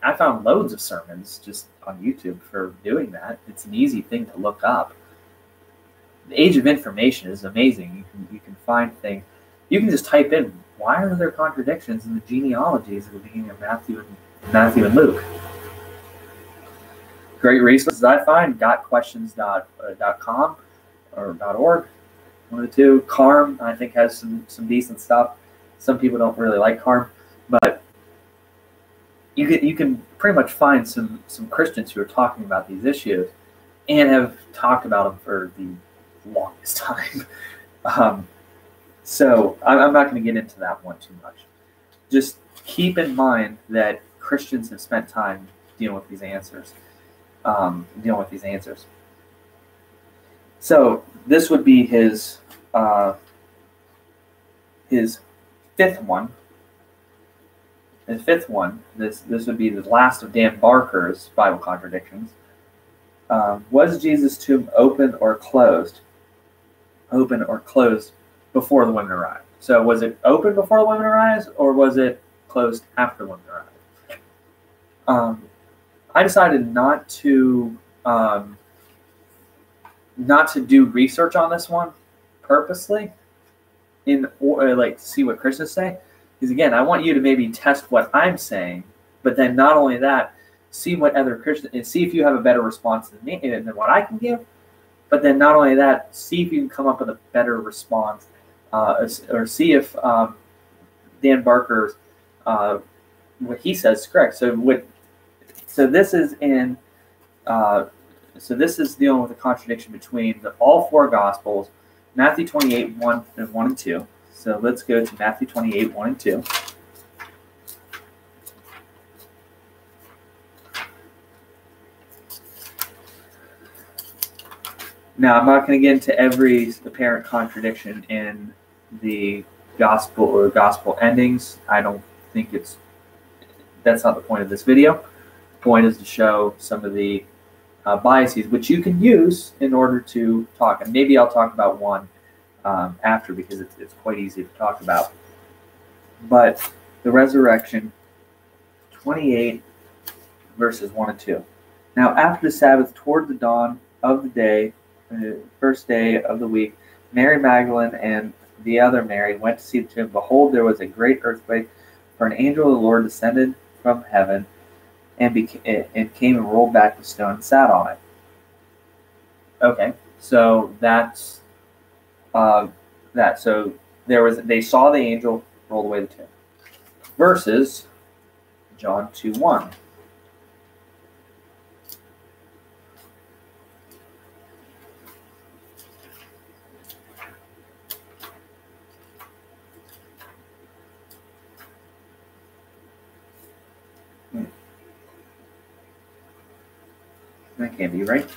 I found loads of sermons just on YouTube for doing that. It's an easy thing to look up. The age of information is amazing. You can find things. You can just type in, why are there contradictions in the genealogies at the beginning of Matthew and Luke? Great resources I find, gotquestions.com or .org, one of the two. Carm, I think, has some decent stuff. Some people don't really like Carm, but you can pretty much find some Christians who are talking about these issues and have talked about them for the longest time. So I'm not going to get into that one too much. Just keep in mind that Christians have spent time dealing with these answers. So this would be his fifth one. The fifth one. This would be the last of Dan Barker's Bible contradictions. Was Jesus' tomb open or closed? Open or closed before the women arrived. So was it open before the women arrived, or was it closed after the women arrived? I decided not to do research on this one purposely, to see what Christians say. Because again, I want you to maybe test what I'm saying, but then not only that, see what other Christians, and see if you have a better response than me than what I can give. But then not only that, see if you can come up with a better response, or see if Dan Barker's what he says is correct. So this is in So this is dealing with a contradiction between all four Gospels, Matthew 28, 1 and 2. So let's go to Matthew 28, 1 and 2. Now, I'm not going to get into every apparent contradiction in the Gospel or Gospel endings. I don't think that's not the point of this video. The point is to show some of the biases, which you can use in order to talk. And maybe I'll talk about one after, because it's quite easy to talk about. But the resurrection, 28 verses 1 and 2. Now, after the Sabbath, toward the dawn of the day, the first day of the week, Mary Magdalene and the other Mary went to see the tomb. Behold, there was a great earthquake, for an angel of the Lord descended from heaven and came and rolled back the stone and sat on it. Okay, so that's that. So they saw the angel roll away the tomb. Versus John 2:1. That can't be right.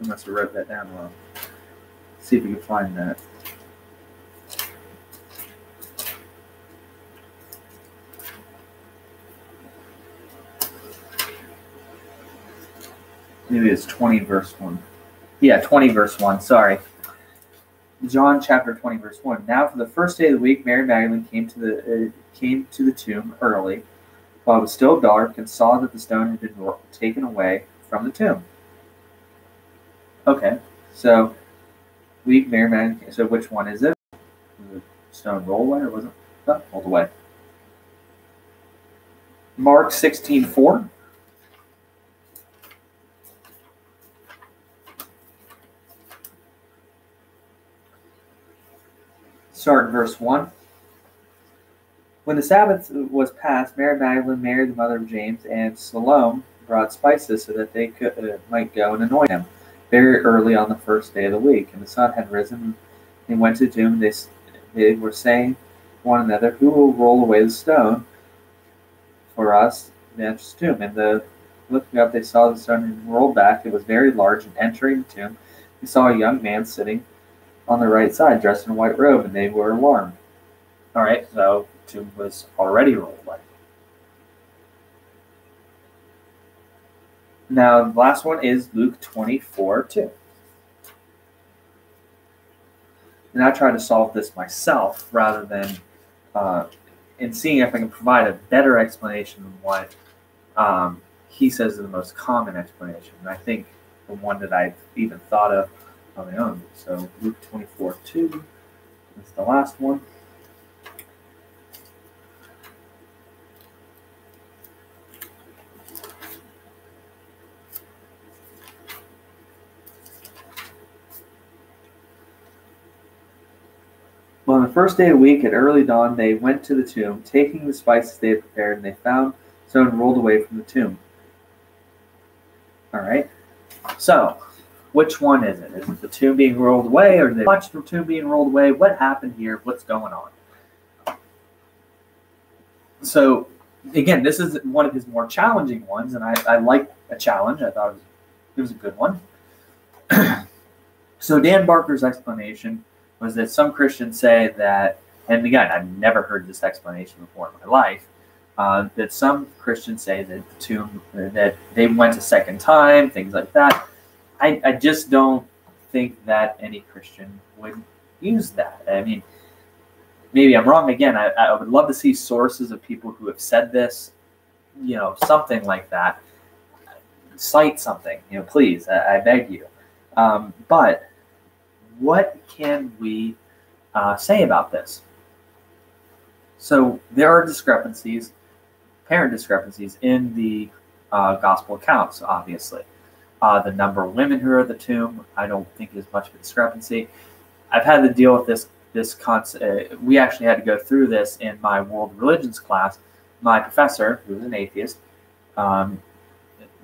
I must have wrote that down wrong. Let's see if we can find that. Maybe it's 20 verse 1. Yeah, 20 verse 1. Sorry. John chapter 20 verse 1. Now for the first day of the week, Mary Magdalene came to the tomb early, while it was still dark, and saw that the stone had been taken away from the tomb. Okay, so Mary Magdalene. So which one is it? Was the stone rolled away, or was it not rolled away? Mark 16:4. Start in verse 1. When the Sabbath was past, Mary Magdalene, Mary the mother of James, and Salome brought spices so that they might go and anoint him very early on the first day of the week. And the sun had risen, and went to the tomb. They were saying to one another, "Who will roll away the stone for us to enter the tomb?" And looking up, they saw the stone rolled back. It was very large, and entering the tomb, they saw a young man sitting on the right side, dressed in a white robe, and they were alarmed. All right, so the tomb was already rolled away. Now, the last one is Luke 24:2. And I try to solve this myself rather than in seeing if I can provide a better explanation than what he says is the most common explanation. And I think the one that I've even thought of on my own. So Luke 24:2 is the last one. Well, on the first day of the week at early dawn, they went to the tomb, taking the spices they had prepared, and they found the stone rolled away from the tomb. All right. So, which one is it? Is it the tomb being rolled away, or did they watch the tomb being rolled away? What happened here? What's going on? So, again, this is one of his more challenging ones, and I like a challenge. I thought it was a good one. So Dan Barker's explanation was that some Christians say that, and again, I've never heard this explanation before in my life, that some Christians say that the tomb, that they went a second time, things like that. I just don't think that any Christian would use that. I mean, maybe I'm wrong. Again, I would love to see sources of people who have said this, something like that. Cite something, please, I beg you. But what can we say about this? So there are discrepancies, apparent discrepancies in the gospel accounts, obviously. The number of women who are at the tomb, I don't think is much of a discrepancy. I've had to deal with this concept. We actually had to go through this in my world religions class. My professor, who was an atheist,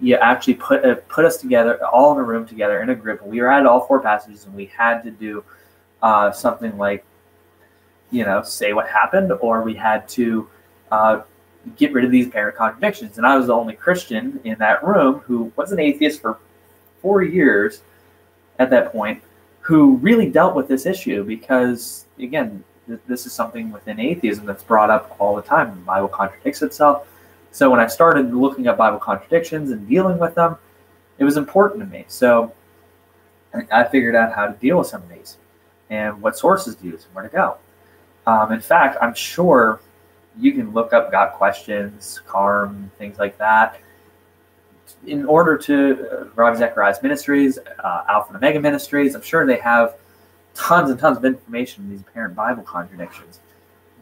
you actually put us together, all in a room together in a group, and we read all 4 passages, and we had to do something like, say what happened, or we had to get rid of these apparent contradictions. And I was the only Christian in that room who was an atheist for 4 years at that point, who really dealt with this issue because, again, this is something within atheism that's brought up all the time. The Bible contradicts itself. So when I started looking at Bible contradictions and dealing with them, it was important to me. So I figured out how to deal with some of these and what sources to use and where to go. In fact, I'm sure you can look up Got Questions, Carm, things like that. In order to Ravi Zacharias Ministries, Alpha and Omega Ministries, I'm sure they have tons and tons of information in these apparent Bible contradictions.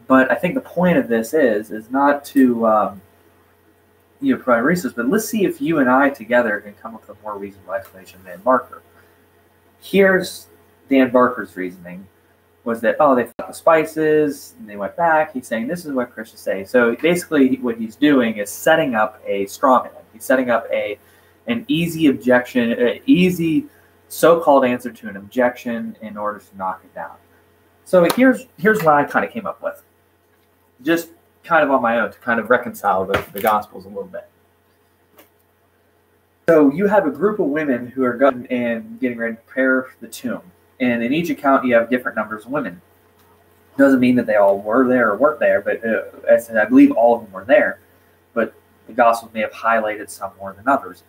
But I think the point of this is not to provide resources, but let's see if you and I together can come up with a more reasonable explanation than Barker. Here's Dan Barker's reasoning, was that, they fought the spices, and they went back. He's saying, this is what Christians say. So basically what he's doing is setting up a straw man. He's setting up an easy objection, an easy so-called answer to an objection in order to knock it down. So here's what I kind of came up with, just kind of on my own to kind of reconcile the Gospels a little bit. So you have a group of women who are going and getting ready to prepare the tomb. And in each account, you have different numbers of women. Doesn't mean that they all were there or weren't there, but I believe all of them were there. But the Gospels may have highlighted some more than others.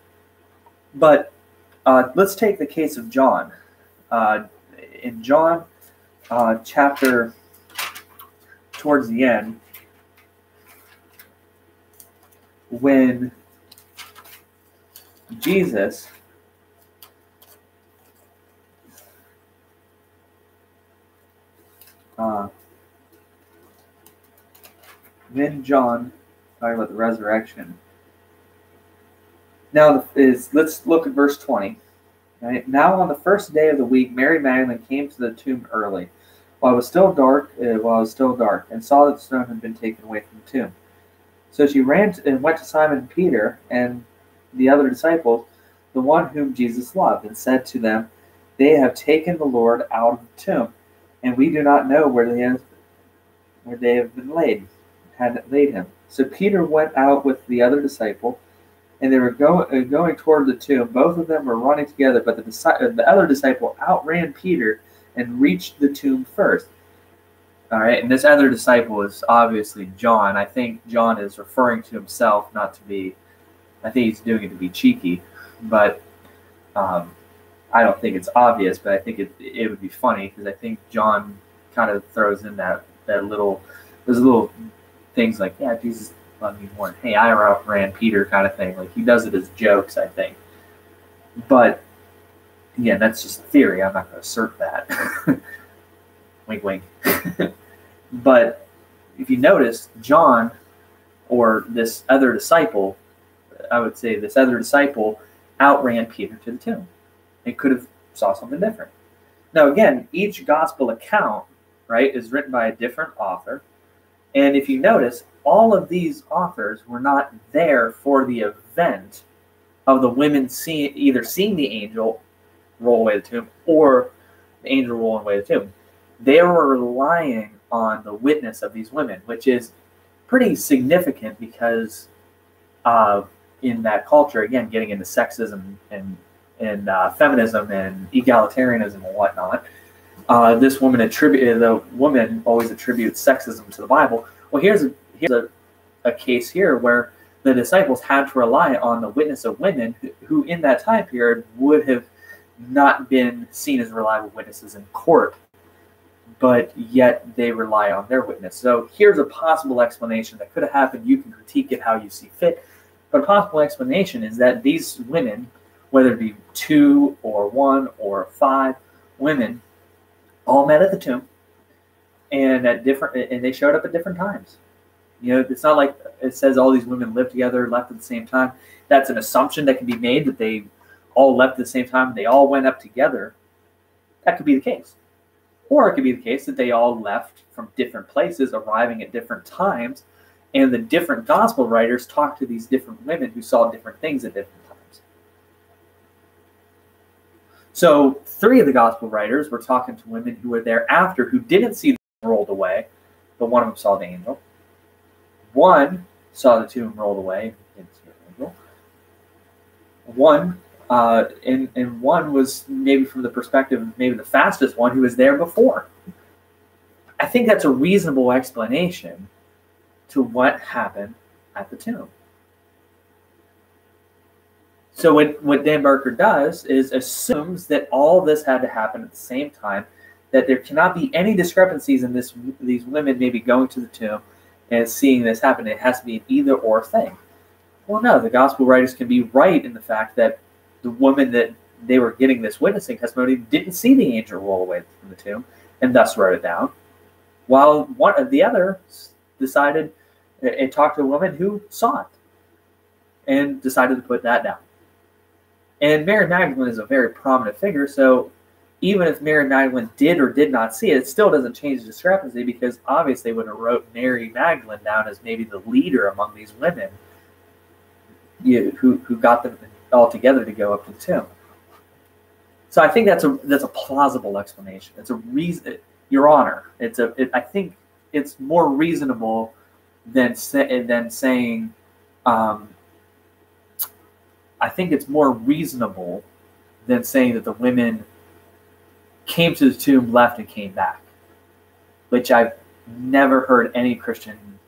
But let's take the case of John. In John chapter, towards the end, when Jesus John talking about the resurrection. Now let's look at verse 20. Right? Now on the first day of the week, Mary Magdalene came to the tomb early, while it was still dark, and saw that the stone had been taken away from the tomb. So she ran and went to Simon and Peter and the other disciples, the one whom Jesus loved, and said to them, "They have taken the Lord out of the tomb, and we do not know where they have had laid him." So Peter went out with the other disciple, and they were going toward the tomb. Both of them were running together, but the other disciple outran Peter and reached the tomb first. All right, and this other disciple is obviously John. I think John is referring to himself, not to be. I think he's doing it to be cheeky, but I don't think it's obvious. But I think it would be funny because I think John kind of throws in those little things like, yeah, Jesus loved me more. Hey, I outran Peter, kind of thing. Like he does it as jokes, I think. But again, that's just a theory. I'm not going to assert that. Wink, wink. But if you notice, John, or this other disciple, I would say this other disciple outran Peter to the tomb. It could have saw something different. Now, again, each gospel account, right, is written by a different author. And if you notice, all of these authors were not there for the event of the women either seeing the angel roll away the tomb or the angel rolling away the tomb. They were relying on the witness of these women, which is pretty significant because in that culture, again, getting into sexism and feminism and egalitarianism and whatnot, the woman always attributes sexism to the Bible. Well, here's a case here where the disciples had to rely on the witness of women who in that time period would have not been seen as reliable witnesses in court, but yet they rely on their witness. So here's a possible explanation that could have happened. You can critique it how you see fit, but a possible explanation is that these women, whether it be 2 or 1 or 5 women, all met at the tomb, and they showed up at different times. You know, it's not like it says all these women lived together, left at the same time. That's an assumption that can be made, that they all left at the same time, they all went up together. That could be the case. Or it could be the case that they all left from different places, arriving at different times, and the different gospel writers talked to these different women who saw different things at different times. So 3 of the gospel writers were talking to women who were there after, who didn't see the tomb rolled away, but one of them saw the angel. One saw the tomb rolled away, didn't see the angel. One, and one was maybe from the perspective of maybe the fastest one who was there before. I think that's a reasonable explanation to what happened at the tomb. So what Dan Barker does is assumes that all this had to happen at the same time, that there cannot be any discrepancies in these women maybe going to the tomb and seeing this happen. It has to be an either-or thing. Well, no, the gospel writers can be right in the fact that the woman that they were getting this witnessing testimony didn't see the angel roll away from the tomb and thus wrote it down, while one of the other decided and talked to a woman who saw it and decided to put that down. And Mary Magdalene is a very prominent figure, so even if Mary Magdalene did or did not see it, it still doesn't change the discrepancy, because obviously when it wrote Mary Magdalene down as maybe the leader among these women, who got them all together to go up to the tomb. So I think that's a plausible explanation. It's a reason, Your Honor. I think it's more reasonable than saying. I think it's more reasonable than saying that the women came to the tomb, left, and came back, which I've never heard any Christian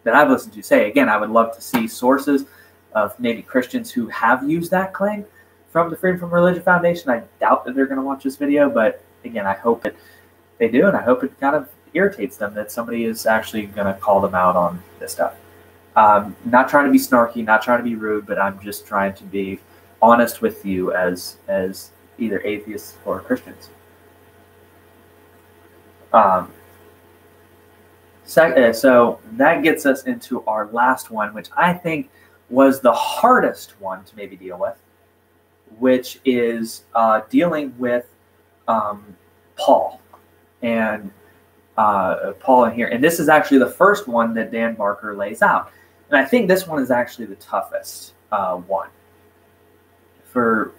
that I've listened to say. Again, I would love to see sources of maybe Christians who have used that claim from the Freedom from Religion Foundation. I doubt that they're going to watch this video, but again, I hope that they do, and I hope it kind of irritates them that somebody is actually going to call them out on this stuff. Not trying to be snarky, not trying to be rude, but I'm just trying to be honest with you as either atheists or Christians. So that gets us into our last one, which I think was the hardest one to maybe deal with, which is dealing with Paul and Paul in here. And this is actually the first one that Dan Barker lays out. And I think this one is actually the toughest one. For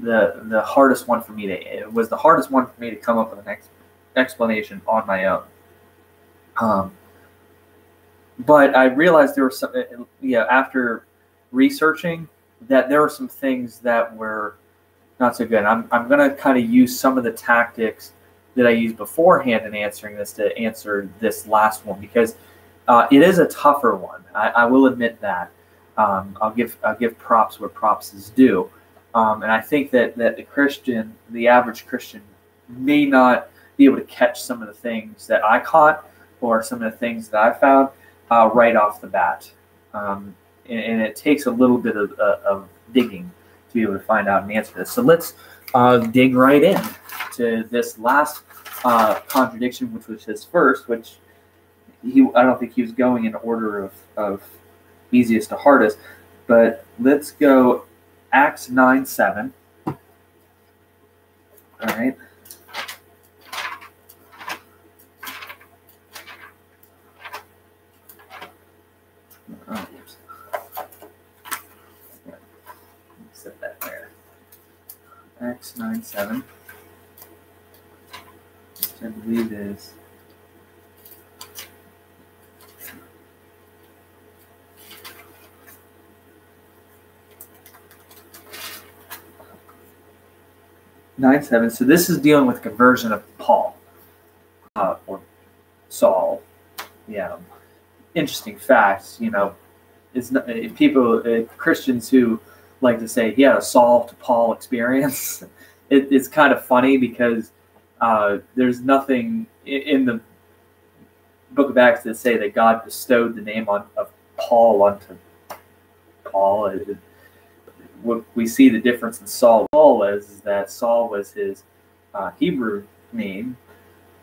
the hardest one for me it was the hardest one for me to come up with an explanation on my own. But I realized there were some, after researching, that there were some things that were not so good. I'm going to kind of use some of the tactics that I used beforehand in answering this to answer this last one, because it is a tougher one. I will admit that. I'll give props where props is due. And I think that the average Christian, may not be able to catch some of the things that I caught or some of the things that I found right off the bat. And it takes a little bit of digging to be able to find out and answer this. So let's dig right in to this last contradiction, which was his first, which I don't think he was going in order of easiest to hardest, but let's go Acts 9:7. All right. Oh, oops. Yeah. Set that there. Acts 9:7. Which I believe is 9:7. So this is dealing with conversion of Paul or Saul. Yeah, interesting facts. It's not, Christians who like to say he had a Saul to Paul experience. It's kind of funny because there's nothing in the Book of Acts that say that God bestowed the name of Paul onto Paul. What we see the difference in Saul is that Saul was his Hebrew name,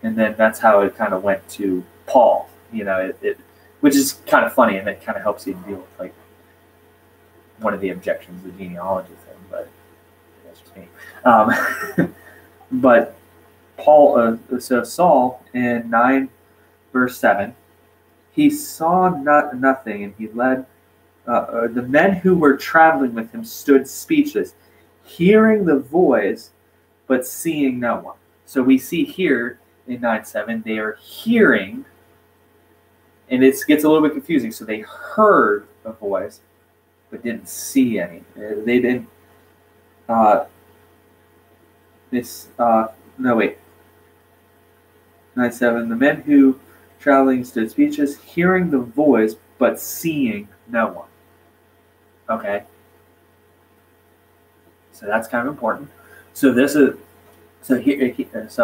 and then that's how it kind of went to Paul. Which is kind of funny, and it kind of helps you deal with like one of the objections, the genealogy thing. But that's just me. But Paul, so Saul in 9 verse 7, he saw nothing, and he led. The men who were traveling with him stood speechless. hearing the voice, but seeing no one. So we see here in 9:7, they are hearing, and it gets a little bit confusing. So they heard a voice, but didn't see any. They didn't. No, wait. 9:7. The men who traveling stood speechless, hearing the voice, but seeing no one. Okay. So that's kind of important. So this is so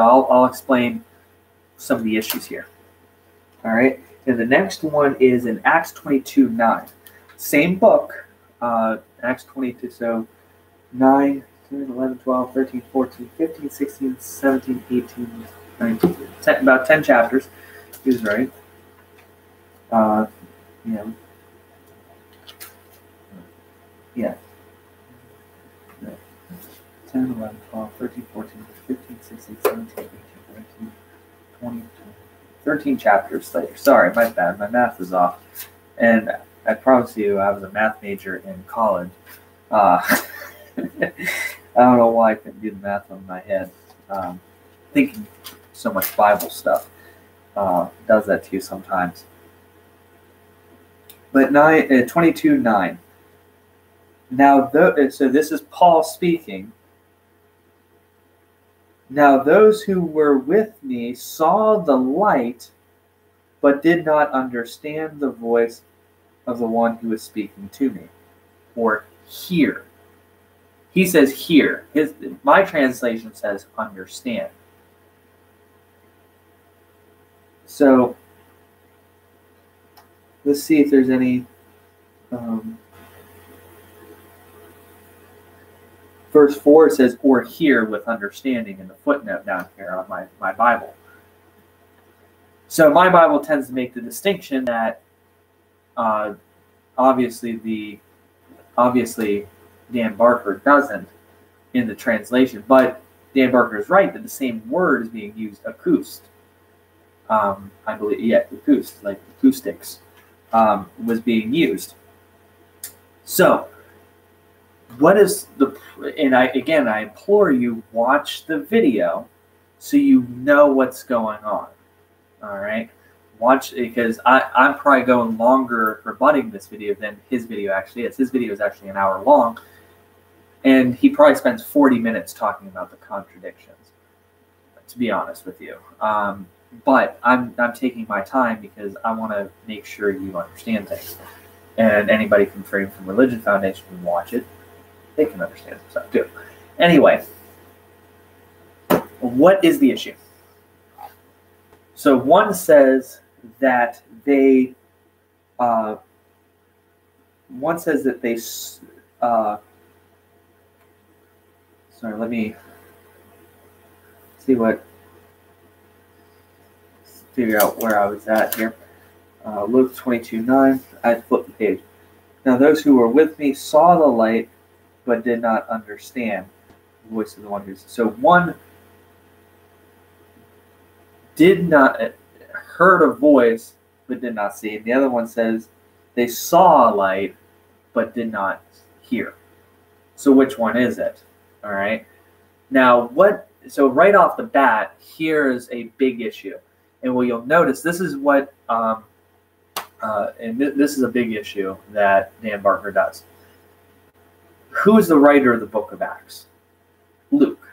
I'll explain some of the issues here. All right. And the next one is in Acts 22:9. Same book, Acts 22. So 9, 10, 11, 12, 13, 14, 15, 16, 17, 18, 19, 10, about 10 chapters. He was right. Yeah. 10, 11, 12, 13, 14, 15, 16, 17, 18, 19, 20, 13 chapters later. Sorry, my bad. My math is off. And I promise you, I was a math major in college. I don't know why I couldn't do the math on my head. Thinking so much Bible stuff does that to you sometimes. But 22:9. Now, so this is Paul speaking. Now those who were with me saw the light, but did not understand the voice of the one who was speaking to me, or hear. He says hear. My translation says understand. So let's see if there's any. Verse 4 says, or hear with understanding in the footnote down here on my Bible. So my Bible tends to make the distinction that obviously Dan Barker doesn't in the translation, but Dan Barker is right that the same word is being used, acoust. I believe, yeah, acoust, like acoustics, was being used. So, what is and I implore you, watch the video so you know what's going on. All right? Watch, because I'm probably going longer rebutting this video than his video actually is. His video is actually an hour long, and he probably spends 40 minutes talking about the contradictions, to be honest with you. But I'm taking my time because I want to make sure you understand things. And anybody from Freedom from Religion Foundation can watch it. They can understand some stuff too. Anyway, what is the issue? So one says that they sorry, let me see figure out where I was at here. Luke 22:9. I flipped the page. Now those who were with me saw the light, but did not understand the voice of the one who's. So one did not heard a voice, but did not see. And the other one says they saw a light, but did not hear. So which one is it? All right. Now what? So right off the bat, here is a big issue, and what you'll notice, this is what, this is a big issue that Dan Barker does. Who is the writer of the book of Acts? Luke.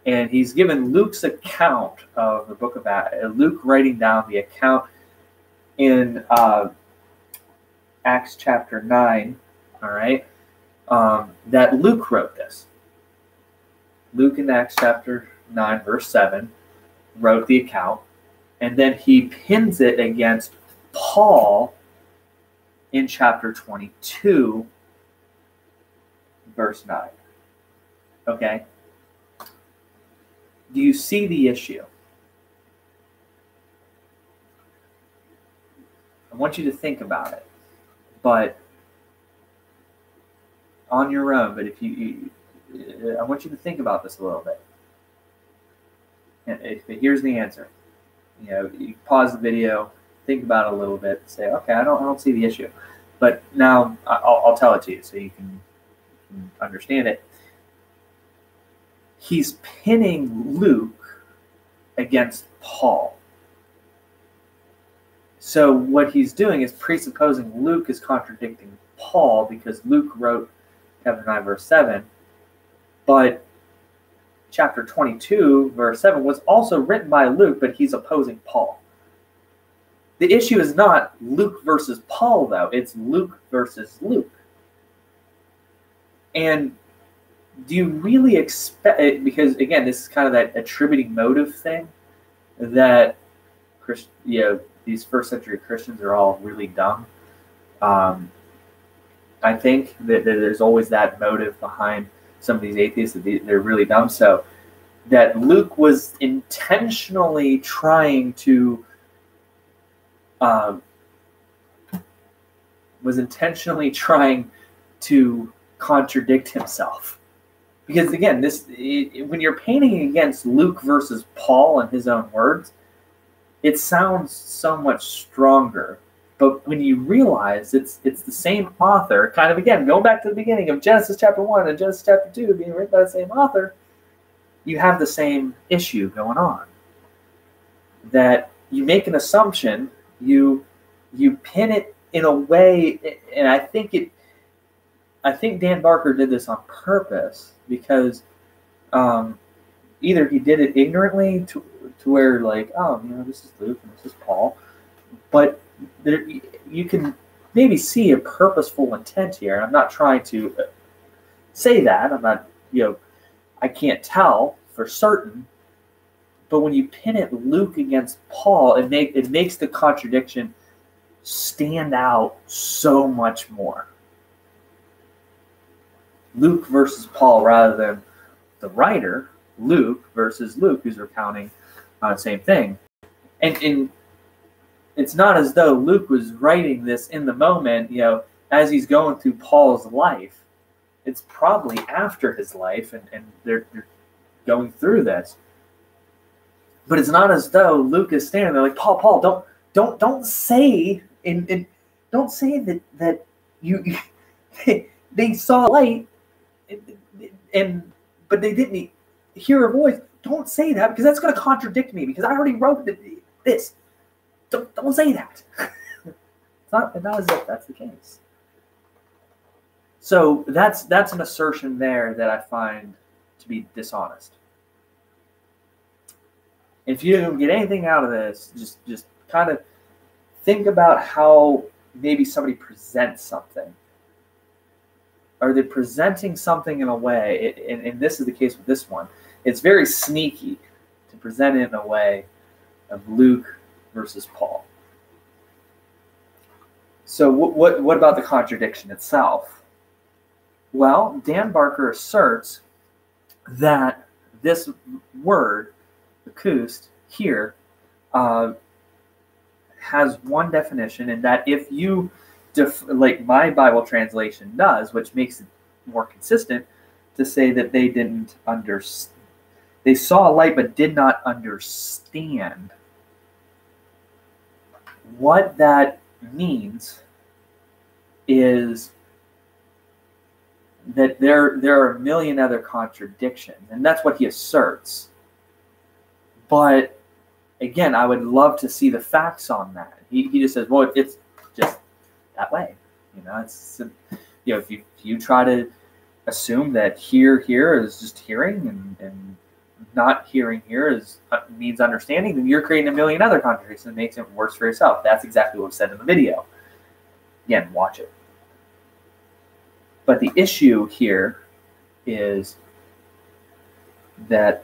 And he's given Luke's account of the book of Acts, Luke writing down the account in Acts chapter 9, all right, that Luke wrote this. Luke in Acts chapter 9, verse 7, wrote the account, and then he pins it against Paul in chapter 22, verse 9. Okay? Do you see the issue? I want you to think about it, but on your own. But if I want you to think about this a little bit. And here's the answer. You pause the video, think about it a little bit, say, okay, I don't see the issue, but now I'll tell it to you so you can understand it. he's pinning Luke against Paul. So what he's doing is presupposing Luke is contradicting Paul because Luke wrote chapter 9, verse 7, but chapter 22, verse 7 was also written by Luke, but he's opposing Paul. The issue is not Luke versus Paul, though. It's Luke versus Luke. And do you really expect, because again, this is kind of that attributing motive thing, that these first century Christians are all really dumb. I think that there's always that motive behind some of these atheists, that they're really dumb. So that Luke was intentionally trying to contradict himself. Because again, when you're painting against Luke versus Paul in his own words, it sounds so much stronger. But when you realize it's the same author, kind of again, going back to the beginning of Genesis chapter 1 and Genesis chapter 2 being written by the same author, you have the same issue going on. That you make an assumption, you pin it in a way, and I think Dan Barker did this on purpose, because either he did it ignorantly to where like, oh, this is Luke and this is Paul, but you can maybe see a purposeful intent here. I'm not trying to say that. I'm not, I can't tell for certain, but when you pin it Luke against Paul, it makes the contradiction stand out so much more. Luke versus Paul rather than the writer, Luke versus Luke, who's recounting the same thing. And it's not as though Luke was writing this in the moment, as he's going through Paul's life. It's probably after his life, and they're going through this. But it's not as though Luke is standing there like, Paul, don't say don't say that you they saw light, but they didn't hear a voice. Don't say that, because that's going to contradict me, because I already wrote this. Don't say that. It's not as if that's the case. So that's an assertion there that I find to be dishonest. If you don't get anything out of this, just kind of think about how maybe somebody presents something. Are they presenting something in a way, and this is the case with this one, it's very sneaky to present it in a way of Luke versus Paul. So what about the contradiction itself? Well, Dan Barker asserts that this word, acoust, here, has one definition, and that if you, like my Bible translation does, which makes it more consistent, to say that they didn't understand, they saw a light but did not understand. What that means is that there are a million other contradictions, and that's what he asserts. But again, I would love to see the facts on that. He just says, well, it's just that way. It's if you try to assume that here is just hearing and not hearing here means understanding, then you're creating a million other contradictions that makes it worse for yourself. That's exactly what was said in the video. Again, watch it. But the issue here is that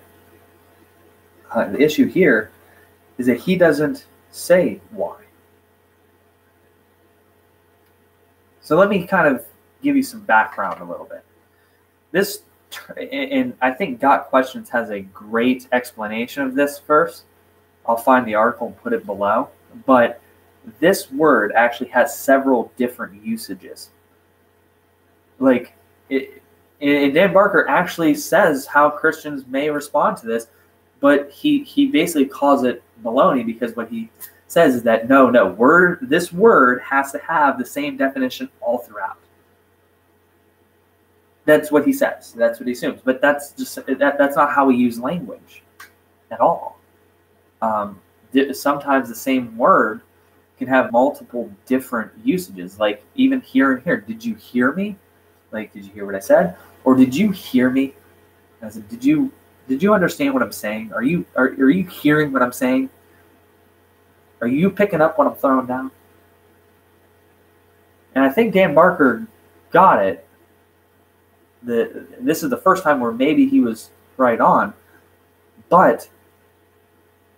he doesn't say why. So let me kind of give you some background a little bit. This, and I think Got Questions has a great explanation of this first. I'll find the article and put it below. But this word actually has several different usages. And Dan Barker actually says how Christians may respond to this, but he basically calls it baloney, because what he says is that this word has to have the same definition all throughout. That's what he says. That's what he assumes. But that's not how we use language at all. Sometimes the same word can have multiple different usages. Like even here and here. Did you hear me? Like, did you hear what I said? Or did you hear me? I said, did you understand what I'm saying? Are you hearing what I'm saying? Are you picking up what I'm throwing down? And I think Dan Barker got it. This is the first time where maybe he was right on. But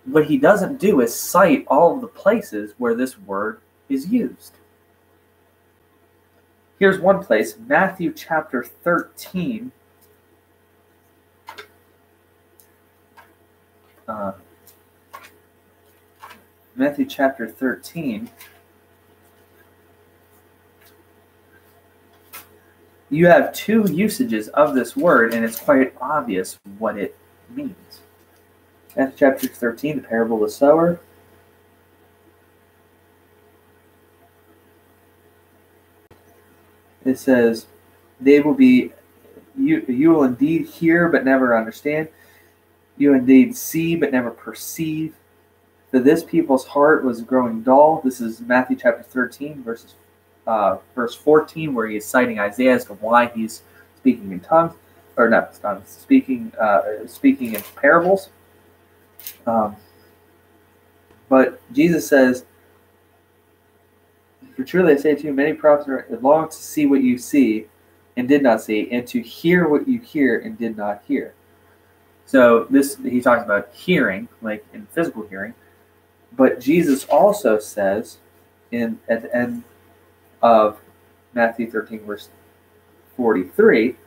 what he doesn't do is cite all of the places where this word is used. Here's one place, Matthew chapter 13. Matthew chapter 13. You have two usages of this word, and it's quite obvious what it means. Matthew chapter 13, the parable of the sower. It says, "They will be, you will indeed hear but never understand. You indeed see but never perceive. For this people's heart was growing dull." This is Matthew chapter 13, verse 14, where he is citing Isaiah as to why he's speaking in tongues, or not speaking in parables. But Jesus says, "For truly I say to you, many prophets long to see what you see and did not see, and to hear what you hear and did not hear." So he talks about hearing, like in physical hearing. But Jesus also says at the end of Matthew 13, verse 43,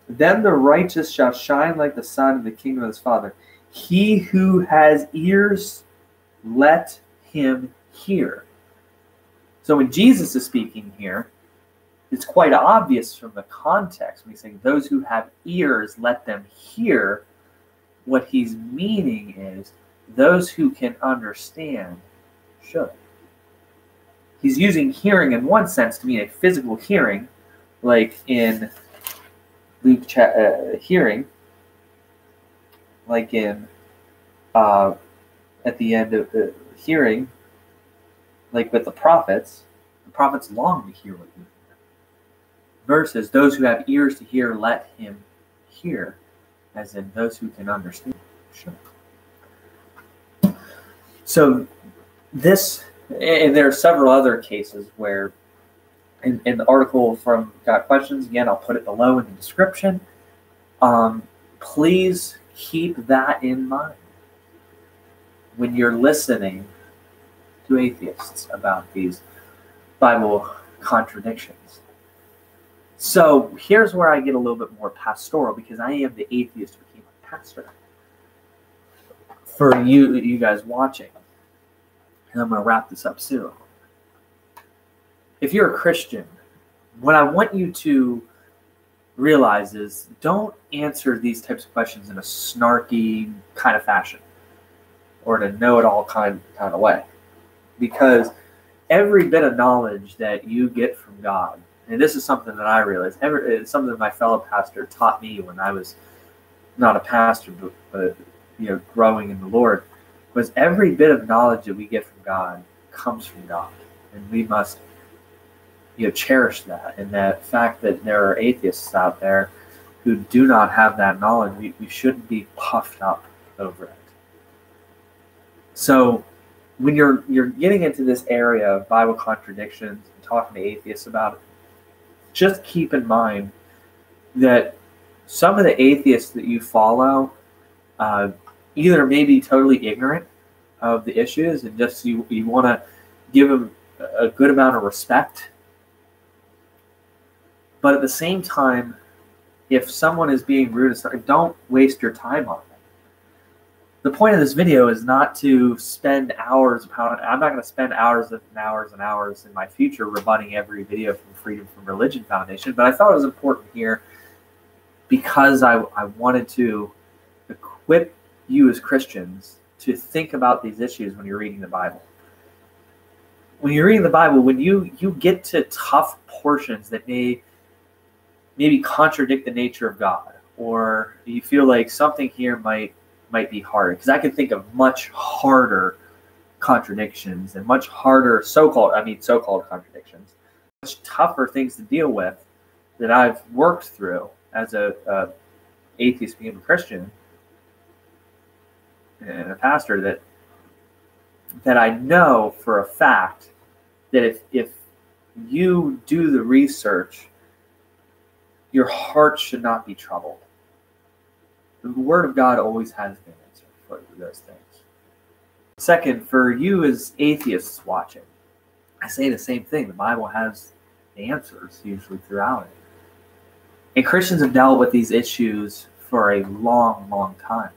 "Then the righteous shall shine like the sun in the kingdom of his Father. He who has ears, let him hear." So when Jesus is speaking here, it's quite obvious from the context when he's saying, "Those who have ears, let them hear." What he's meaning is, those who can understand should. He's using hearing in one sense to mean a physical hearing, like in Luke hearing, like in at the end of the hearing, like with the prophets long to hear what you hear. Versus those who have ears to hear, let him hear, as in those who can understand should. So this, and there are several other cases where, in the article from Got Questions, again, I'll put it below in the description. Please keep that in mind when you're listening to atheists about these Bible contradictions. So here's where I get a little bit more pastoral, because I am the atheist who became a pastor. For you guys watching, and I'm going to wrap this up soon. If you're a Christian, what I want you to realize is, don't answer these types of questions in a snarky kind of fashion or in a know-it-all kind of way. Because every bit of knowledge that you get from God, and this is something that I realized, it's something that my fellow pastor taught me when I was not a pastor, but growing in the Lord, was every bit of knowledge that we get from God comes from God. And we must cherish that, and that fact that there are atheists out there who do not have that knowledge, we shouldn't be puffed up over it. So when you're getting into this area of Bible contradictions and talking to atheists about it, just keep in mind that some of the atheists that you follow either may be totally ignorant of the issues, and just you want to give them a good amount of respect. But at the same time, if someone is being rude, don't waste your time on them. The point of this video is not to spend hours upon it. I'm not going to spend hours and hours and hours in my future rebutting every video from Freedom from Religion Foundation, but I thought it was important here because I wanted to equip you as Christians to think about these issues when you're reading the Bible. When you're reading the Bible, when you get to tough portions that may maybe contradict the nature of God, or you feel like something here might be hard. Because I can think of much harder contradictions and much harder so-called contradictions, much tougher things to deal with that I've worked through as a atheist became a Christian and a pastor, that I know for a fact that if you do the research, your heart should not be troubled. The Word of God always has the answer for those things. Second, for you as atheists watching, I say the same thing. The Bible has the answers usually throughout it. And Christians have dealt with these issues for a long, long time.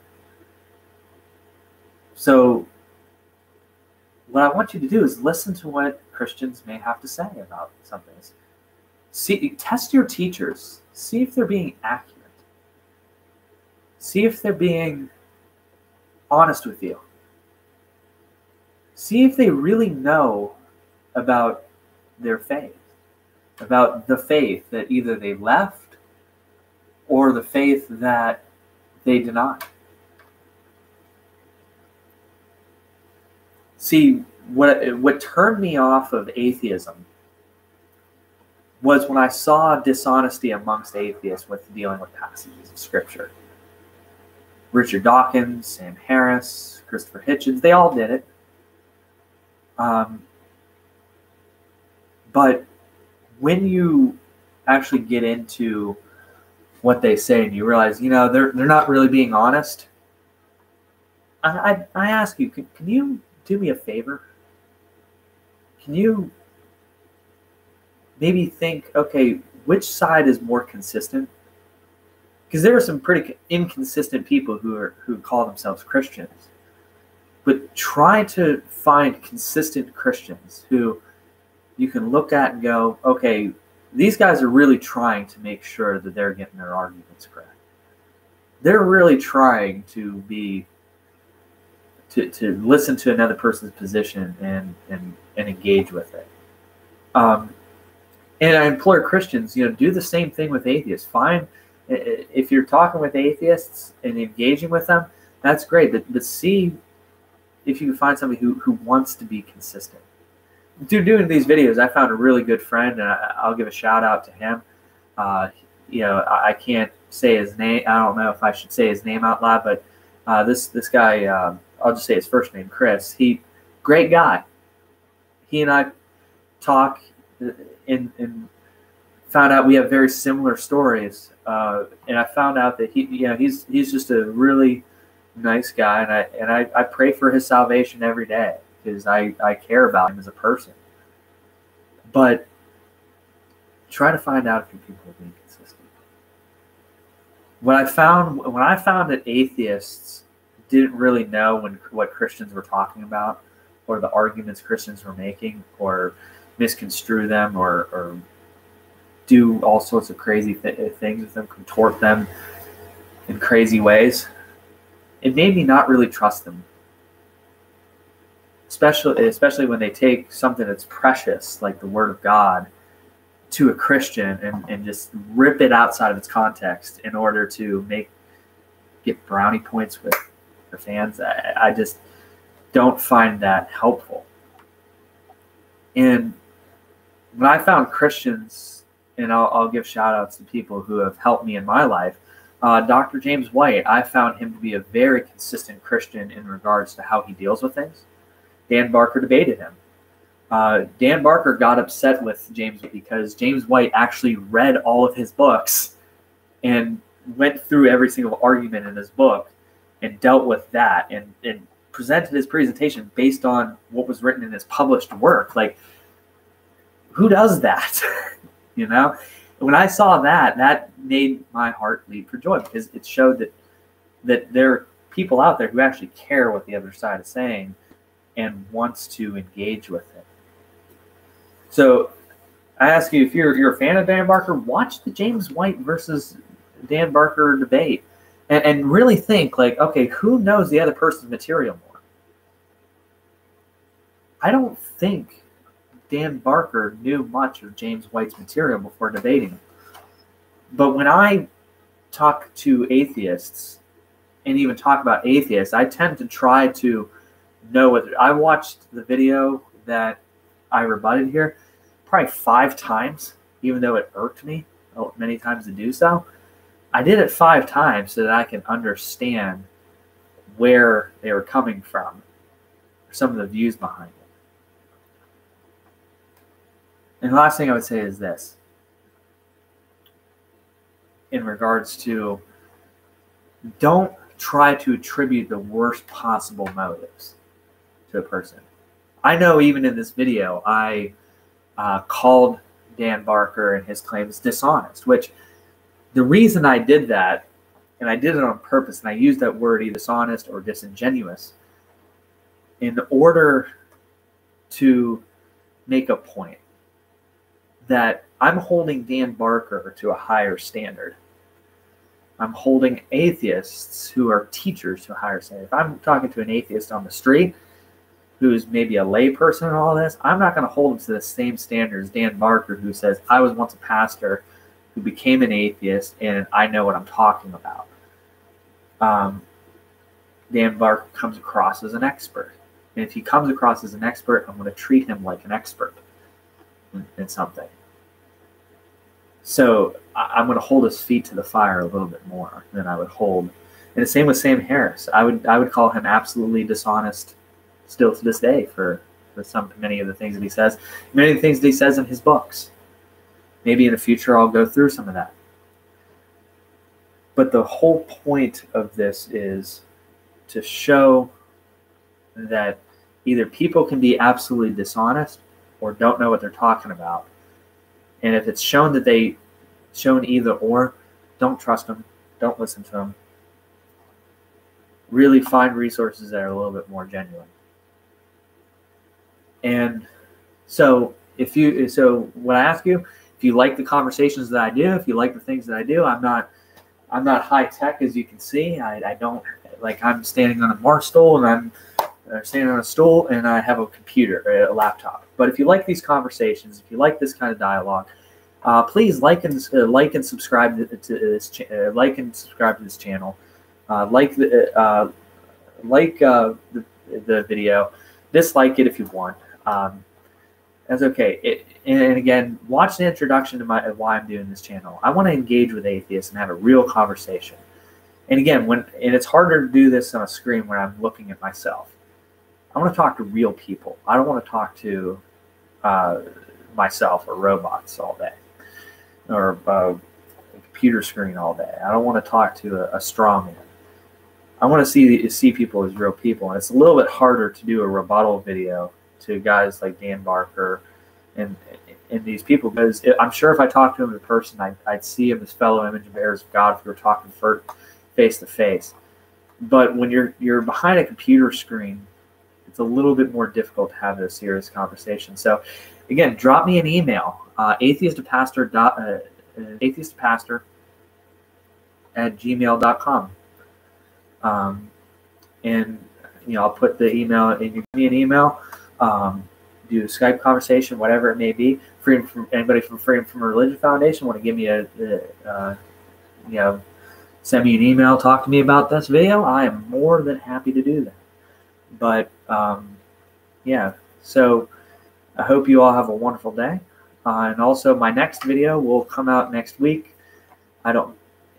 So what I want you to do is listen to what Christians may have to say about some things. Test your teachers. See if they're being accurate. See if they're being honest with you. See if they really know about their faith, about the faith that either they left or the faith that they denied. See, what turned me off of atheism was when I saw dishonesty amongst atheists with dealing with passages of Scripture. Richard Dawkins, Sam Harris, Christopher Hitchens, they all did it. But when you actually get into what they say and you realize, they're not really being honest, I ask you, can you do me a favor? Can you maybe think, okay, which side is more consistent? Because there are some pretty inconsistent people who call themselves Christians. But try to find consistent Christians who you can look at and go, okay, these guys are really trying to make sure that they're getting their arguments correct. They're really trying to listen to another person's position and engage with it. And I implore Christians, do the same thing with atheists. If you're talking with atheists and engaging with them, that's great. But see if you can find somebody who wants to be consistent. Through doing these videos, I found a really good friend, and I'll give a shout out to him. I can't say his name. I don't know if I should say his name out loud, but this guy, I'll just say his first name, Chris. Great guy. He and I talk and found out we have very similar stories. And I found out that he's just a really nice guy, and I pray for his salvation every day because I care about him as a person. But try to find out if your people are being consistent. When I found that atheists didn't really know what Christians were talking about, or the arguments Christians were making, or misconstrue them, or do all sorts of crazy things with them, contort them in crazy ways, it made me not really trust them. Especially when they take something that's precious, like the Word of God, to a Christian and just rip it outside of its context in order to get brownie points with their fans. I just don't find that helpful. And when I found Christians, and I'll give shout outs to people who have helped me in my life, Dr. James White, I found him to be a very consistent Christian in regards to how he deals with things. Dan Barker debated him. Dan Barker got upset with James because James White actually read all of his books and went through every single argument in his book and dealt with that and presented his presentation based on what was written in his published work. Like, who does that? When I saw that made my heart leap for joy, because it showed that there are people out there who actually care what the other side is saying and wants to engage with it. So I ask you, if you're a fan of Dan Barker, watch the James White versus Dan Barker debate and really think, like, okay, who knows the other person's material more? I don't think Dan Barker knew much of James White's material before debating him. But when I talk to atheists and even talk about atheists, I tend to try to know what I watched the video that I rebutted here probably 5 times, even though it irked me many times to do so. I did it 5 times so that I can understand where they were coming from, some of the views behind it. And the last thing I would say is this, in regards to, don't try to attribute the worst possible motives to a person. I know even in this video, I called Dan Barker and his claims dishonest, which the reason I did that, and I did it on purpose, and I used that word either dishonest or disingenuous, in order to make a point that I'm holding Dan Barker to a higher standard. I'm holding atheists who are teachers to a higher standard. If I'm talking to an atheist on the street who's maybe a lay person in all this, I'm not going to hold him to the same standard as Dan Barker, who says, I was once a pastor who became an atheist and I know what I'm talking about. Dan Barker comes across as an expert. And if he comes across as an expert, I'm going to treat him like an expert in something. So I'm going to hold his feet to the fire a little bit more than I would hold. And the same with Sam Harris. I would call him absolutely dishonest still to this day for many of the things that he says, many of the things that he says in his books. Maybe in the future I'll go through some of that. But the whole point of this is to show that either people can be absolutely dishonest or don't know what they're talking about. And if it's shown that they shown either or, don't trust them, don't listen to them. Really find resources that are a little bit more genuine. And so when I ask you, if you like the conversations that I do, if you like the things that I do, I'm not high tech, as you can see. I don't, like, I'm standing on a bar stool and I'm standing on a stool and I have a computer, a laptop. But if you like these conversations, if you like this kind of dialogue, please like and subscribe to this channel. Like the video. Dislike it if you want. That's okay. And again, watch the introduction to why I'm doing this channel. I want to engage with atheists and have a real conversation. And again, and it's harder to do this on a screen when I'm looking at myself. I want to talk to real people. I don't want to talk to myself or robots all day, or a computer screen all day. I don't want to talk to a straw man. I want to see people as real people, and it's a little bit harder to do a rebuttal video to guys like Dan Barker and these people, because I'm sure if I talked to them in person, I'd see them as fellow image bearers of God if we were talking face to face. But when you're behind a computer screen, it's a little bit more difficult to have a serious conversation. So again, drop me an email, atheistpastor@gmail.com. And I'll put the email, and you give me an email, do a Skype conversation, whatever it may be. Anybody from Freedom from Religion Foundation want to give me send me an email, talk to me about this video, I am more than happy to do that. But yeah, so I hope you all have a wonderful day. And also, my next video will come out next week. I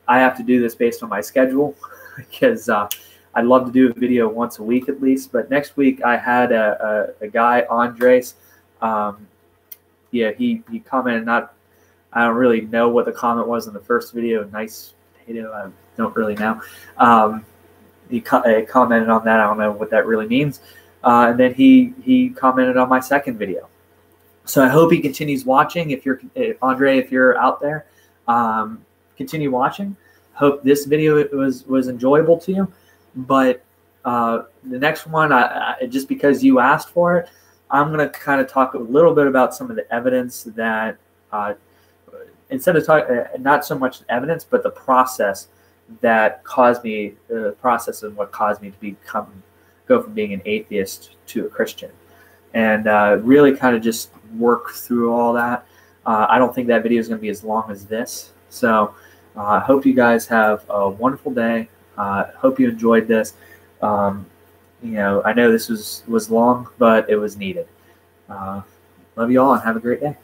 have to do this based on my schedule because I'd love to do a video once a week at least. But next week I had a guy, Andres. He commented. I don't really know what the comment was in the first video. Nice potato. I don't really know. He commented on that. I don't know what that really means. And then he commented on my second video. So I hope he continues watching. Andre, if you're out there, continue watching. Hope this video was enjoyable to you. But the next one, just because you asked for it, I'm going to kind of talk a little bit about some of the evidence that, instead of talking, not so much evidence, but the process that caused me, the process of what caused me to go from being an atheist to a Christian, and really kind of just work through all that. I don't think that video is going to be as long as this, So I hope you guys have a wonderful day. Hope you enjoyed this. I know this was long, but it was needed. Love you all and have a great day.